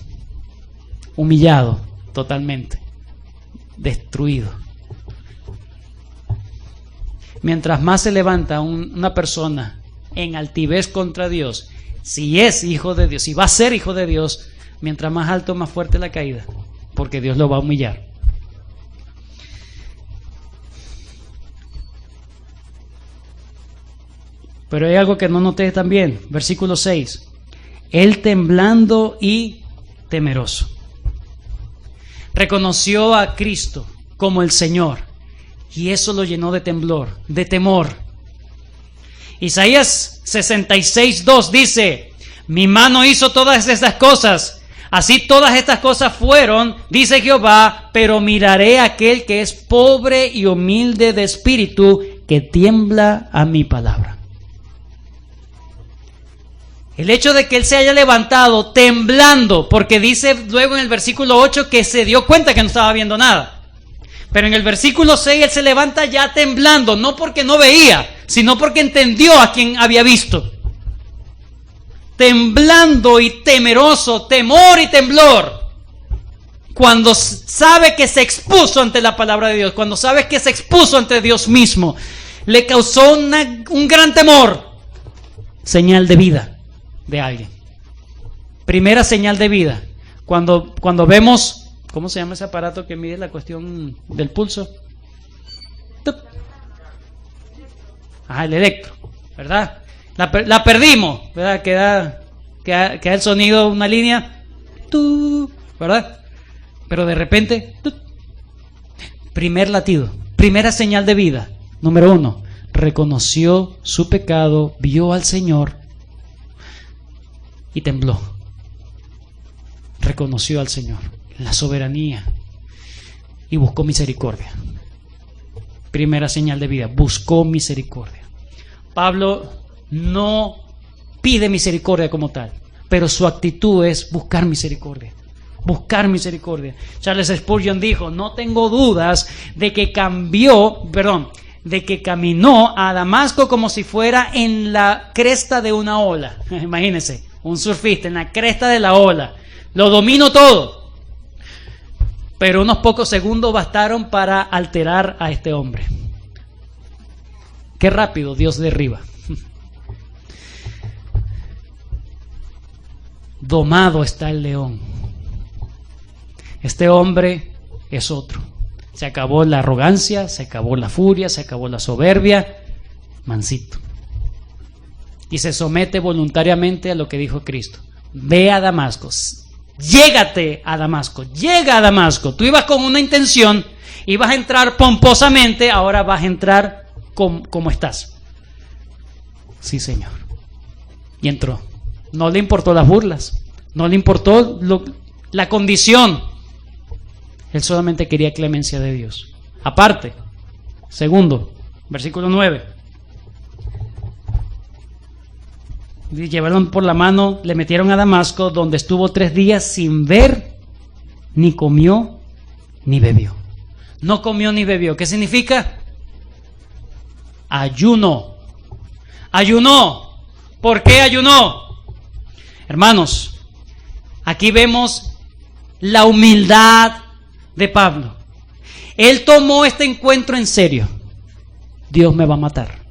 humillado totalmente, destruido. Mientras más se levanta una persona en altivez contra Dios, si es hijo de Dios, si va a ser hijo de Dios, mientras más alto, más fuerte la caída, porque Dios lo va a humillar. Pero hay algo que no noté también, versículo 6. Él temblando y temeroso. Reconoció a Cristo como el Señor, y eso lo llenó de temblor, de temor. Isaías 66:2 dice, mi mano hizo todas estas cosas, así todas estas cosas fueron, dice Jehová, pero miraré a aquel que es pobre y humilde de espíritu, que tiembla a mi palabra. El hecho de que él se haya levantado temblando, porque dice luego en el versículo 8 que se dio cuenta que no estaba viendo nada. Pero en el versículo 6 él se levanta ya temblando, no porque no veía, sino porque entendió a quien había visto. Temblando y temeroso, temor y temblor. Cuando sabe que se expuso ante la palabra de Dios, cuando sabe que se expuso ante Dios mismo, le causó un gran temor. Señal de vida de alguien. Primera señal de vida. Cuando vemos, ¿cómo se llama ese aparato que mide la cuestión del pulso? ¡Tup! El electro, ¿verdad? La perdimos, ¿verdad? Queda el sonido, una línea, ¡tup! ¿Verdad? Pero de repente, ¡tup! Primer latido, primera señal de vida. Número 1, reconoció su pecado, vio al Señor y tembló. Reconoció al Señor, la soberanía, y buscó misericordia. Primera señal de vida, buscó misericordia. Pablo no pide misericordia como tal, pero su actitud es buscar misericordia. Buscar misericordia. Charles Spurgeon dijo: no tengo dudas de que caminó a Damasco como si fuera en la cresta de una ola. Imagínense, un surfista en la cresta de la ola. Lo domino todo. Pero unos pocos segundos bastaron para alterar a este hombre. Qué rápido Dios derriba. Domado está el león. Este hombre es otro. Se acabó la arrogancia, se acabó la furia, se acabó la soberbia. Mansito. Y se somete voluntariamente a lo que dijo Cristo. Ve a Damasco. Llégate a Damasco. Llega a Damasco. Tú ibas con una intención, ibas a entrar pomposamente, ahora vas a entrar como estás. Sí, Señor. Y entró. No le importó las burlas, no le importó la condición. Él solamente quería clemencia de Dios. Aparte, segundo, versículo 9. Llevaron por la mano, le metieron a Damasco, donde estuvo 3 días sin ver, ni comió, ni bebió. No comió ni bebió. ¿Qué significa? Ayuno. Ayunó. ¿Por qué ayunó? Hermanos, aquí vemos la humildad de Pablo. Él tomó este encuentro en serio. Dios me va a matar.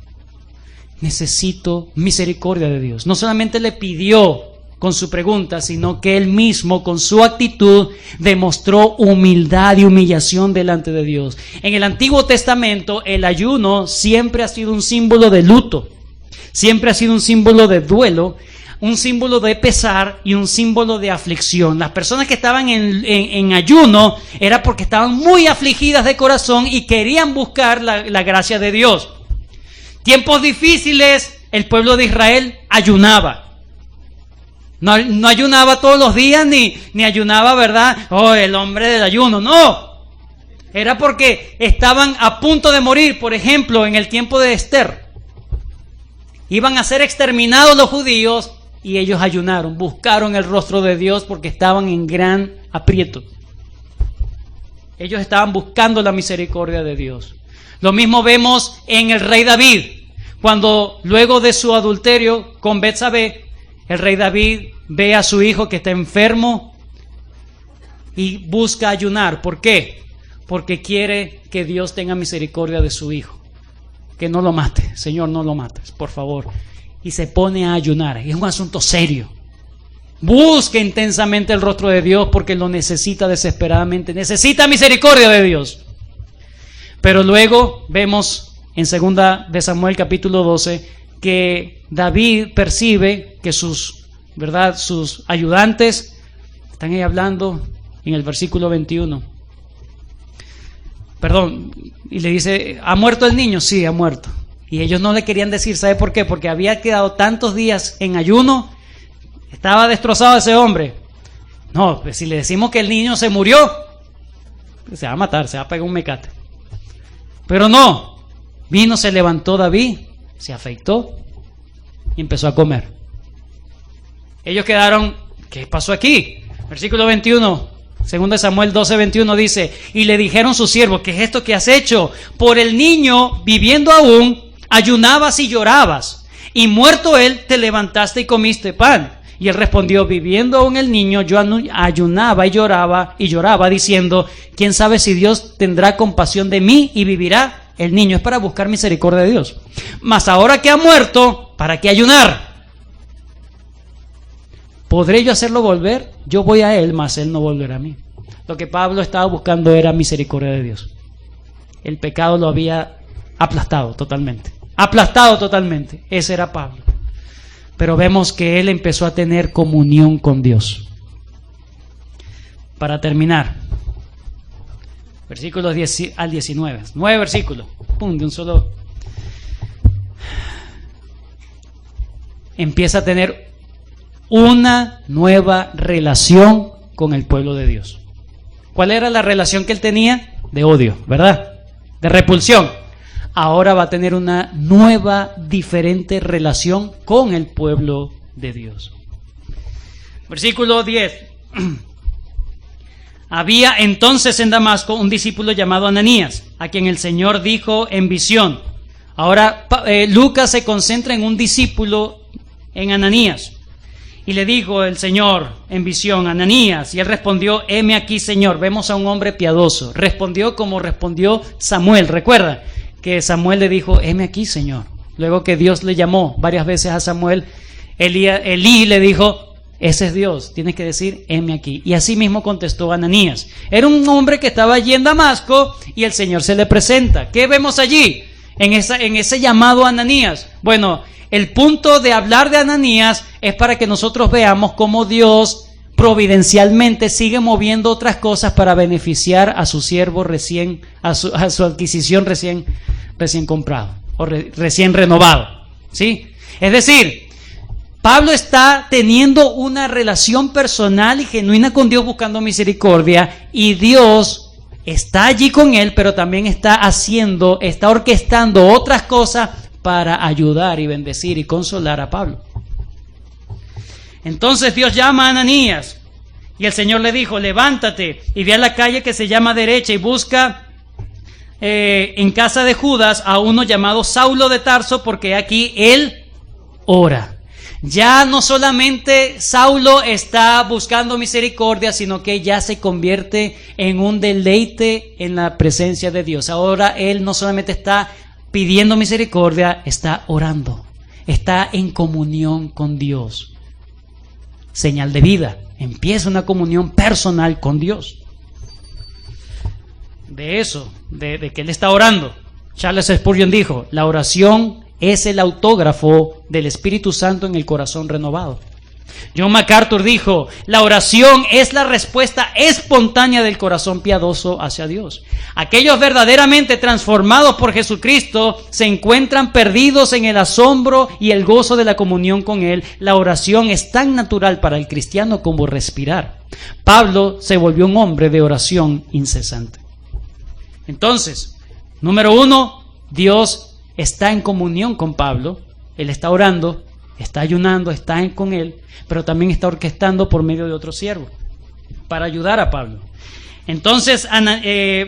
Necesito misericordia de Dios. No solamente le pidió con su pregunta, sino que él mismo con su actitud demostró humildad y humillación delante de Dios. En el Antiguo Testamento el ayuno siempre ha sido un símbolo de luto, siempre ha sido un símbolo de duelo, un símbolo de pesar y un símbolo de aflicción. Las personas que estaban en ayuno era porque estaban muy afligidas de corazón y querían buscar la gracia de Dios. Tiempos difíciles, el pueblo de Israel ayunaba. No ayunaba todos los días ni ayunaba, ¿verdad? El hombre del ayuno, no. Era porque estaban a punto de morir. Por ejemplo, en el tiempo de Esther, iban a ser exterminados los judíos y ellos ayunaron, buscaron el rostro de Dios porque estaban en gran aprieto. Ellos estaban buscando la misericordia de Dios. Lo mismo vemos en el rey David, cuando luego de su adulterio con Betsabé, el rey David ve a su hijo que está enfermo y busca ayunar. ¿Por qué? Porque quiere que Dios tenga misericordia de su hijo. Que no lo mate, Señor, no lo mates, por favor. Y se pone a ayunar. Es un asunto serio. Busca intensamente el rostro de Dios porque lo necesita desesperadamente. Necesita misericordia de Dios. Pero luego vemos en 2 de Samuel capítulo 12 que David percibe que sus ayudantes están ahí hablando en el versículo 21. Y le dice: ¿ha muerto el niño? Sí, ha muerto. Y ellos no le querían decir, ¿sabe por qué? Porque había quedado tantos días en ayuno, estaba destrozado ese hombre. No, pues si le decimos que el niño se murió, pues se va a matar, se va a pegar un mecate. Pero no, vino, se levantó David, se afeitó y empezó a comer. Ellos quedaron, ¿qué pasó aquí? Versículo 21, 2 Samuel 12, 21 dice: y le dijeron sus siervos, ¿qué es esto que has hecho? Por el niño, viviendo aún, ayunabas y llorabas, y muerto él, te levantaste y comiste pan. Y él respondió: viviendo aún el niño, yo ayunaba y lloraba, diciendo: ¿quién sabe si Dios tendrá compasión de mí y vivirá? El niño es para buscar misericordia de Dios. Mas ahora que ha muerto, ¿para qué ayunar? ¿Podré yo hacerlo volver? yo voy a él, mas él no volverá a mí. Lo que Pablo estaba buscando era misericordia de Dios. El pecado lo había aplastado totalmente. Aplastado totalmente. Ese era Pablo. Pero vemos que él empezó a tener comunión con Dios. Para terminar, versículos 10 al 19. 9 versículos. Pum, de un solo. Empieza a tener una nueva relación con el pueblo de Dios. ¿Cuál era la relación que él tenía? De odio, ¿verdad? De repulsión. Ahora va a tener una nueva, diferente relación con el pueblo de Dios. Versículo 10. Había entonces en Damasco un discípulo llamado Ananías, a quien el Señor dijo en visión. Ahora Lucas se concentra en un discípulo, en Ananías. Y le dijo el Señor en visión, Ananías, y él respondió, heme aquí, Señor. Vemos a un hombre piadoso. Respondió como respondió Samuel. Recuerda que Samuel le dijo, heme aquí, Señor. Luego que Dios le llamó varias veces a Samuel, Elí le dijo, ese es Dios, tienes que decir, heme aquí. Y así mismo contestó Ananías. Era un hombre que estaba allí en Damasco y el Señor se le presenta. ¿Qué vemos allí? En ese llamado a Ananías. Bueno, el punto de hablar de Ananías es para que nosotros veamos cómo Dios providencialmente sigue moviendo otras cosas para beneficiar a su siervo recién, a su adquisición recién comprado o recién renovado, ¿sí? Es decir, Pablo está teniendo una relación personal y genuina con Dios buscando misericordia y Dios está allí con él, pero también está orquestando otras cosas para ayudar y bendecir y consolar a Pablo. Entonces Dios llama a Ananías y el Señor le dijo, levántate y ve a la calle que se llama derecha y busca en casa de Judas a uno llamado Saulo de Tarso, porque aquí él ora. Ya no solamente Saulo está buscando misericordia, sino que ya se convierte en un deleite en la presencia de Dios. Ahora él no solamente está pidiendo misericordia, está orando, está en comunión con Dios. Señal de vida, empieza una comunión personal con Dios. De eso, de que él está orando, Charles Spurgeon dijo, la oración es el autógrafo del Espíritu Santo en el corazón renovado. John MacArthur dijo, la oración es la respuesta espontánea del corazón piadoso hacia Dios. Aquellos verdaderamente transformados por Jesucristo se encuentran perdidos en el asombro y el gozo de la comunión con Él. La oración es tan natural para el cristiano como respirar. Pablo se volvió un hombre de oración incesante. Entonces, número 1, Dios está en comunión con Pablo. Él está orando, está ayunando, está con él, pero también está orquestando por medio de otro siervo para ayudar a Pablo. Entonces,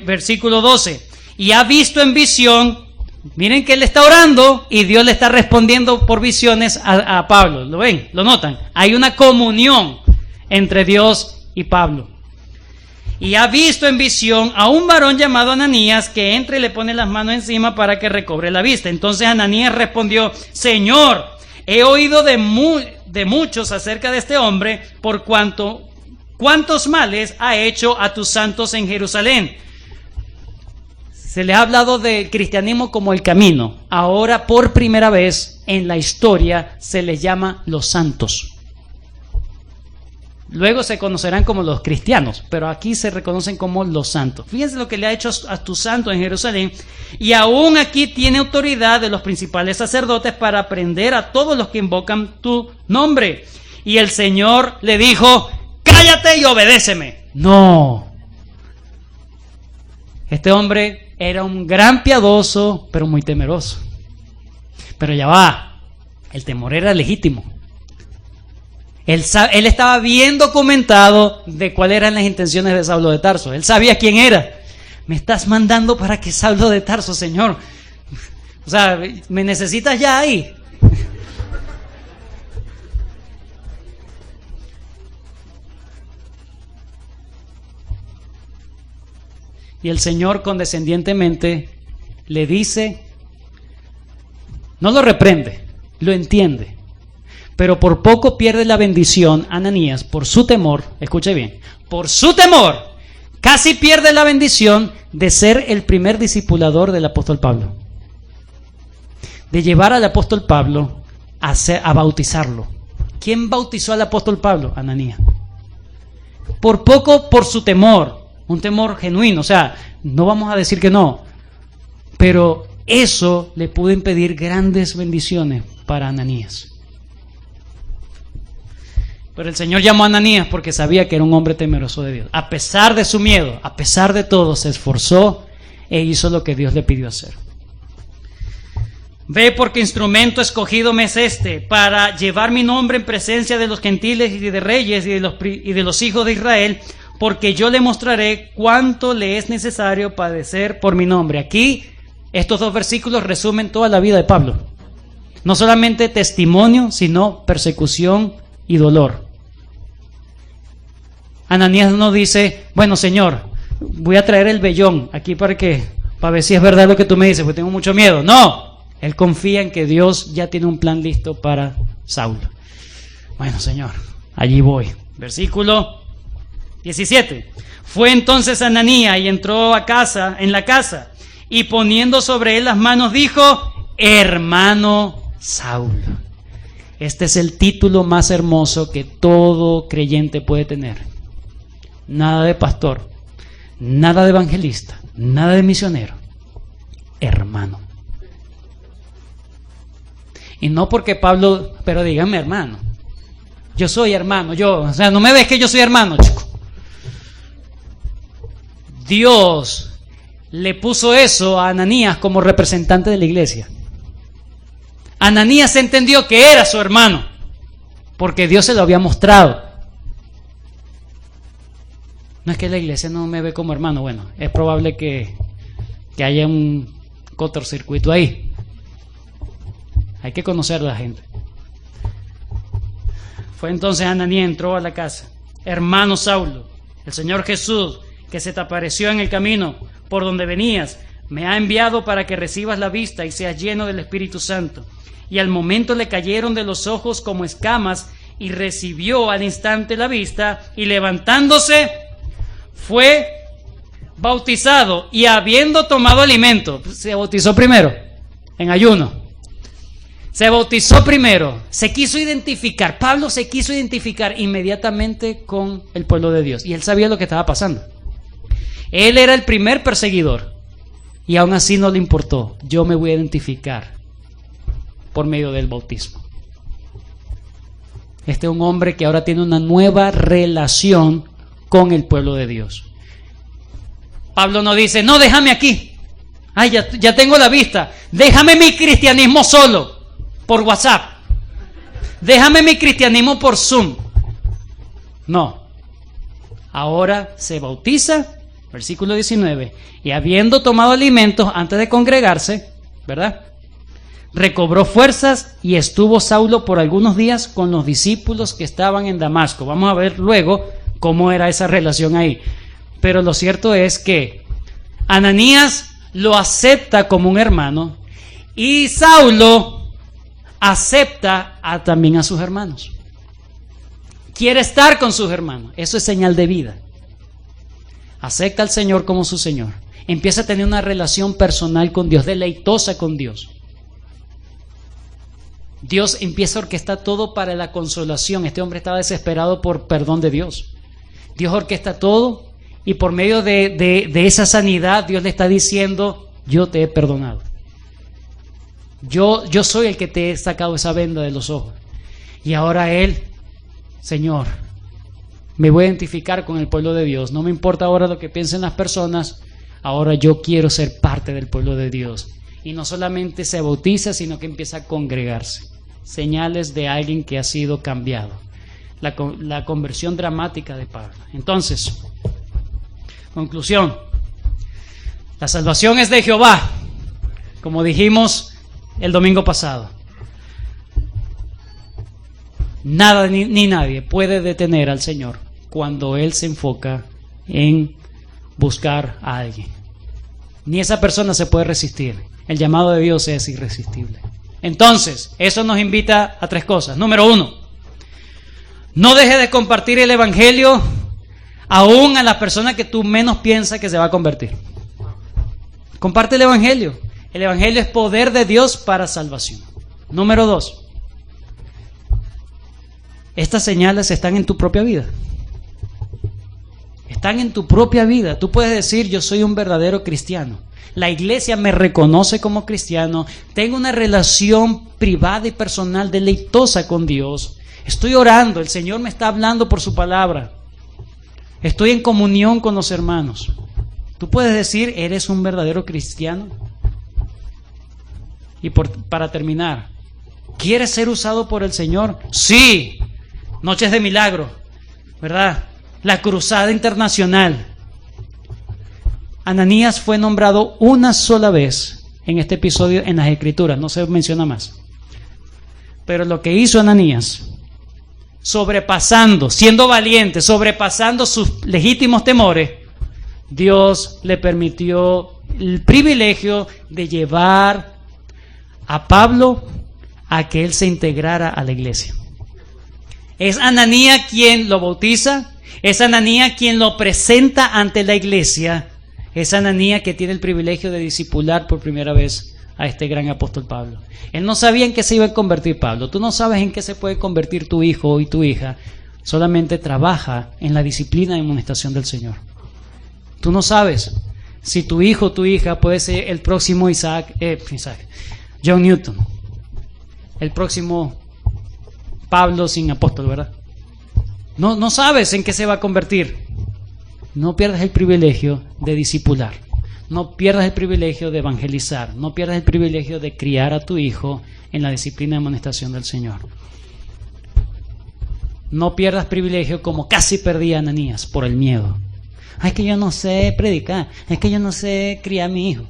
versículo 12, y ha visto en visión, miren que él está orando y Dios le está respondiendo por visiones a Pablo. ¿Lo ven? ¿Lo notan? Hay una comunión entre Dios y Pablo. Y ha visto en visión a un varón llamado Ananías que entra y le pone las manos encima para que recobre la vista. Entonces Ananías respondió, Señor, he oído de muchos acerca de este hombre, por cuántos males ha hecho a tus santos en Jerusalén. Se le ha hablado del cristianismo como el camino. Ahora, por primera vez en la historia, se les llama los santos. Luego se conocerán como los cristianos, pero aquí se reconocen como los santos. Fíjense lo que le ha hecho a tus santos en Jerusalén. Y aún aquí tiene autoridad de los principales sacerdotes para prender a todos los que invocan tu nombre. Y el Señor le dijo, cállate y obedéceme. No. Este hombre era un gran piadoso, pero muy temeroso. Pero ya va, el temor era legítimo. Él estaba bien documentado de cuáles eran las intenciones de Saulo de Tarso. Él sabía quién era. Me estás mandando para que Saulo de Tarso, Señor. O sea, me necesitas ya ahí. Y el Señor condescendientemente le dice, no lo reprende, lo entiende. Pero por poco pierde la bendición Ananías por su temor, escuche bien, por su temor, casi pierde la bendición de ser el primer discipulador del apóstol Pablo. De llevar al apóstol Pablo a bautizarlo. ¿Quién bautizó al apóstol Pablo? Ananías. Por poco, por su temor, un temor genuino, o sea, no vamos a decir que no, pero eso le pudo impedir grandes bendiciones para Ananías. Pero el Señor llamó a Ananías porque sabía que era un hombre temeroso de Dios. A pesar de su miedo, a pesar de todo, se esforzó e hizo lo que Dios le pidió hacer. Ve, porque instrumento escogido me es este, para llevar mi nombre en presencia de los gentiles y de reyes y de los hijos de Israel, porque yo le mostraré cuánto le es necesario padecer por mi nombre. Aquí, estos dos versículos resumen toda la vida de Pablo. No solamente testimonio, sino persecución y dolor. Ananías no dice, bueno, Señor, voy a traer el vellón aquí para ver si es verdad lo que tú me dices, porque tengo mucho miedo. No. Él confía en que Dios ya tiene un plan listo para Saulo. Bueno, Señor, allí voy. Versículo 17. Fue entonces Ananías y entró en la casa, y poniendo sobre él las manos dijo, hermano Saulo. Este es el título más hermoso que todo creyente puede tener. Nada de pastor, nada de evangelista, nada de misionero. Hermano. Y no porque Pablo, pero díganme hermano. Yo soy hermano, o sea, no me ves que yo soy hermano, chico. Dios le puso eso a Ananías como representante de la iglesia. Ananías entendió que era su hermano, porque Dios se lo había mostrado. No es que la iglesia no me ve como hermano, bueno, es probable que haya un cortocircuito ahí. Hay que conocer a la gente. Fue entonces Ananías, entró a la casa. Hermano Saulo, el Señor Jesús, que se te apareció en el camino por donde venías, me ha enviado para que recibas la vista y seas lleno del Espíritu Santo. Y al momento le cayeron de los ojos como escamas, y recibió al instante la vista, y levantándose fue bautizado, y habiendo tomado alimento, se bautizó primero, en ayuno. Se bautizó primero, se quiso identificar, Pablo se quiso identificar inmediatamente con el pueblo de Dios, y él sabía lo que estaba pasando. Él era el primer perseguidor, y aún así no le importó, yo me voy a identificar por medio del bautismo. Este es un hombre que ahora tiene una nueva relación con el pueblo de Dios. Pablo no dice, no, déjame aquí, ay, ya tengo la vista, déjame mi cristianismo solo, por WhatsApp, déjame mi cristianismo por Zoom. No, ahora se bautiza, versículo 19, y habiendo tomado alimentos antes de congregarse, ¿verdad?, recobró fuerzas, y estuvo Saulo por algunos días con los discípulos que estaban en Damasco. Vamos a ver luego cómo era esa relación ahí. Pero lo cierto es que Ananías lo acepta como un hermano, y Saulo acepta también a sus hermanos. Quiere estar con sus hermanos. Eso es señal de vida. Acepta al Señor como su Señor. Empieza a tener una relación personal con Dios, deleitosa con Dios. Dios empieza a orquestar todo para la consolación. Este hombre estaba desesperado por perdón de Dios. Dios orquesta todo, y por medio de esa sanidad Dios le está diciendo, yo te he perdonado. Yo soy el que te he sacado esa venda de los ojos. Y ahora él, Señor, me voy a identificar con el pueblo de Dios. No me importa ahora lo que piensen las personas. Ahora yo quiero ser parte del pueblo de Dios. Y no solamente se bautiza, sino que empieza a congregarse. Señales de alguien que ha sido cambiado. La conversión dramática de Pablo. Entonces, conclusión. La salvación es de Jehová, como dijimos el domingo pasado. Nada ni nadie puede detener al Señor cuando Él se enfoca en buscar a alguien. Ni esa persona se puede resistir. El llamado de Dios es irresistible. Entonces, eso nos invita a tres cosas. Número 1, no dejes de compartir el Evangelio aún a la persona que tú menos piensas que se va a convertir. Comparte el Evangelio. El Evangelio es poder de Dios para salvación. Número 2, estas señales están en tu propia vida. Están en tu propia vida. Tú puedes decir, yo soy un verdadero cristiano. La iglesia me reconoce como cristiano. Tengo una relación privada y personal deleitosa con Dios. Estoy orando. El Señor me está hablando por su palabra. Estoy en comunión con los hermanos. Tú puedes decir, ¿eres un verdadero cristiano? Y para terminar, ¿quieres ser usado por el Señor? Sí. Noches de milagro, ¿verdad? La cruzada internacional. Ananías fue nombrado una sola vez en este episodio en las Escrituras, no se menciona más. Pero lo que hizo Ananías, sobrepasando, siendo valiente, sobrepasando sus legítimos temores, Dios le permitió el privilegio de llevar a Pablo a que él se integrara a la iglesia. Es Ananías quien lo bautiza, es Ananías quien lo presenta ante la iglesia, es Ananías que tiene el privilegio de discipular por primera vez a este gran apóstol Pablo. Él no sabía en qué se iba a convertir Pablo. Tú no sabes en qué se puede convertir tu hijo y tu hija. Solamente trabaja en la disciplina y amonestación del Señor. Tú no sabes si tu hijo o tu hija puede ser el próximo John Newton, el próximo Pablo sin apóstol, ¿verdad? No sabes en qué se va a convertir. No pierdas el privilegio de discipular. No pierdas el privilegio de evangelizar. No pierdas el privilegio de criar a tu hijo en la disciplina y amonestación del Señor. No pierdas privilegio como casi perdía Ananías por el miedo. Es que yo no sé predicar. Es que yo no sé criar a mi hijo.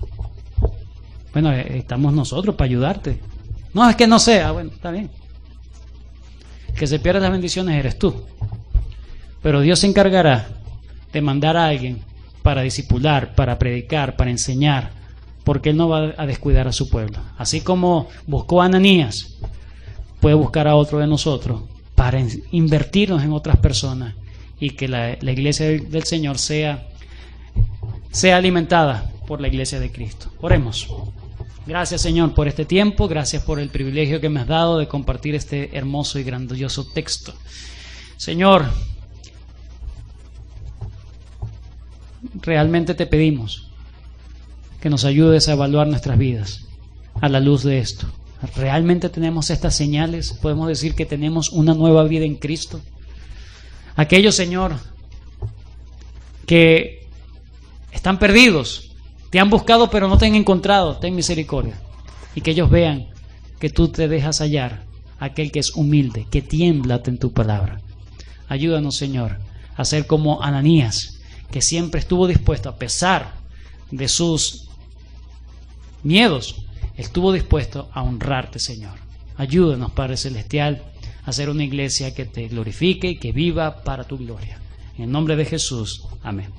Bueno, estamos nosotros para ayudarte. No, es que no sé. Bueno, está bien. Que se pierdan las bendiciones eres tú. Pero Dios se encargará de mandar a alguien para discipular, para predicar, para enseñar, porque Él no va a descuidar a su pueblo. Así como buscó a Ananías, puede buscar a otro de nosotros para invertirnos en otras personas y que la iglesia del Señor sea alimentada por la iglesia de Cristo. Oremos. Gracias, Señor, por este tiempo. Gracias por el privilegio que me has dado de compartir este hermoso y grandioso texto. Señor, realmente te pedimos que nos ayudes a evaluar nuestras vidas a la luz de esto. ¿Realmente tenemos estas señales? ¿Podemos decir que tenemos una nueva vida en Cristo? Aquellos, Señor, que están perdidos, te han buscado pero no te han encontrado, ten misericordia. Y que ellos vean que tú te dejas hallar, aquel que es humilde, que tiembla en tu palabra. Ayúdanos, Señor, a ser como Ananías, que siempre estuvo dispuesto, a pesar de sus miedos, estuvo dispuesto a honrarte, Señor. Ayúdanos, Padre Celestial, a ser una iglesia que te glorifique y que viva para tu gloria. En el nombre de Jesús, amén.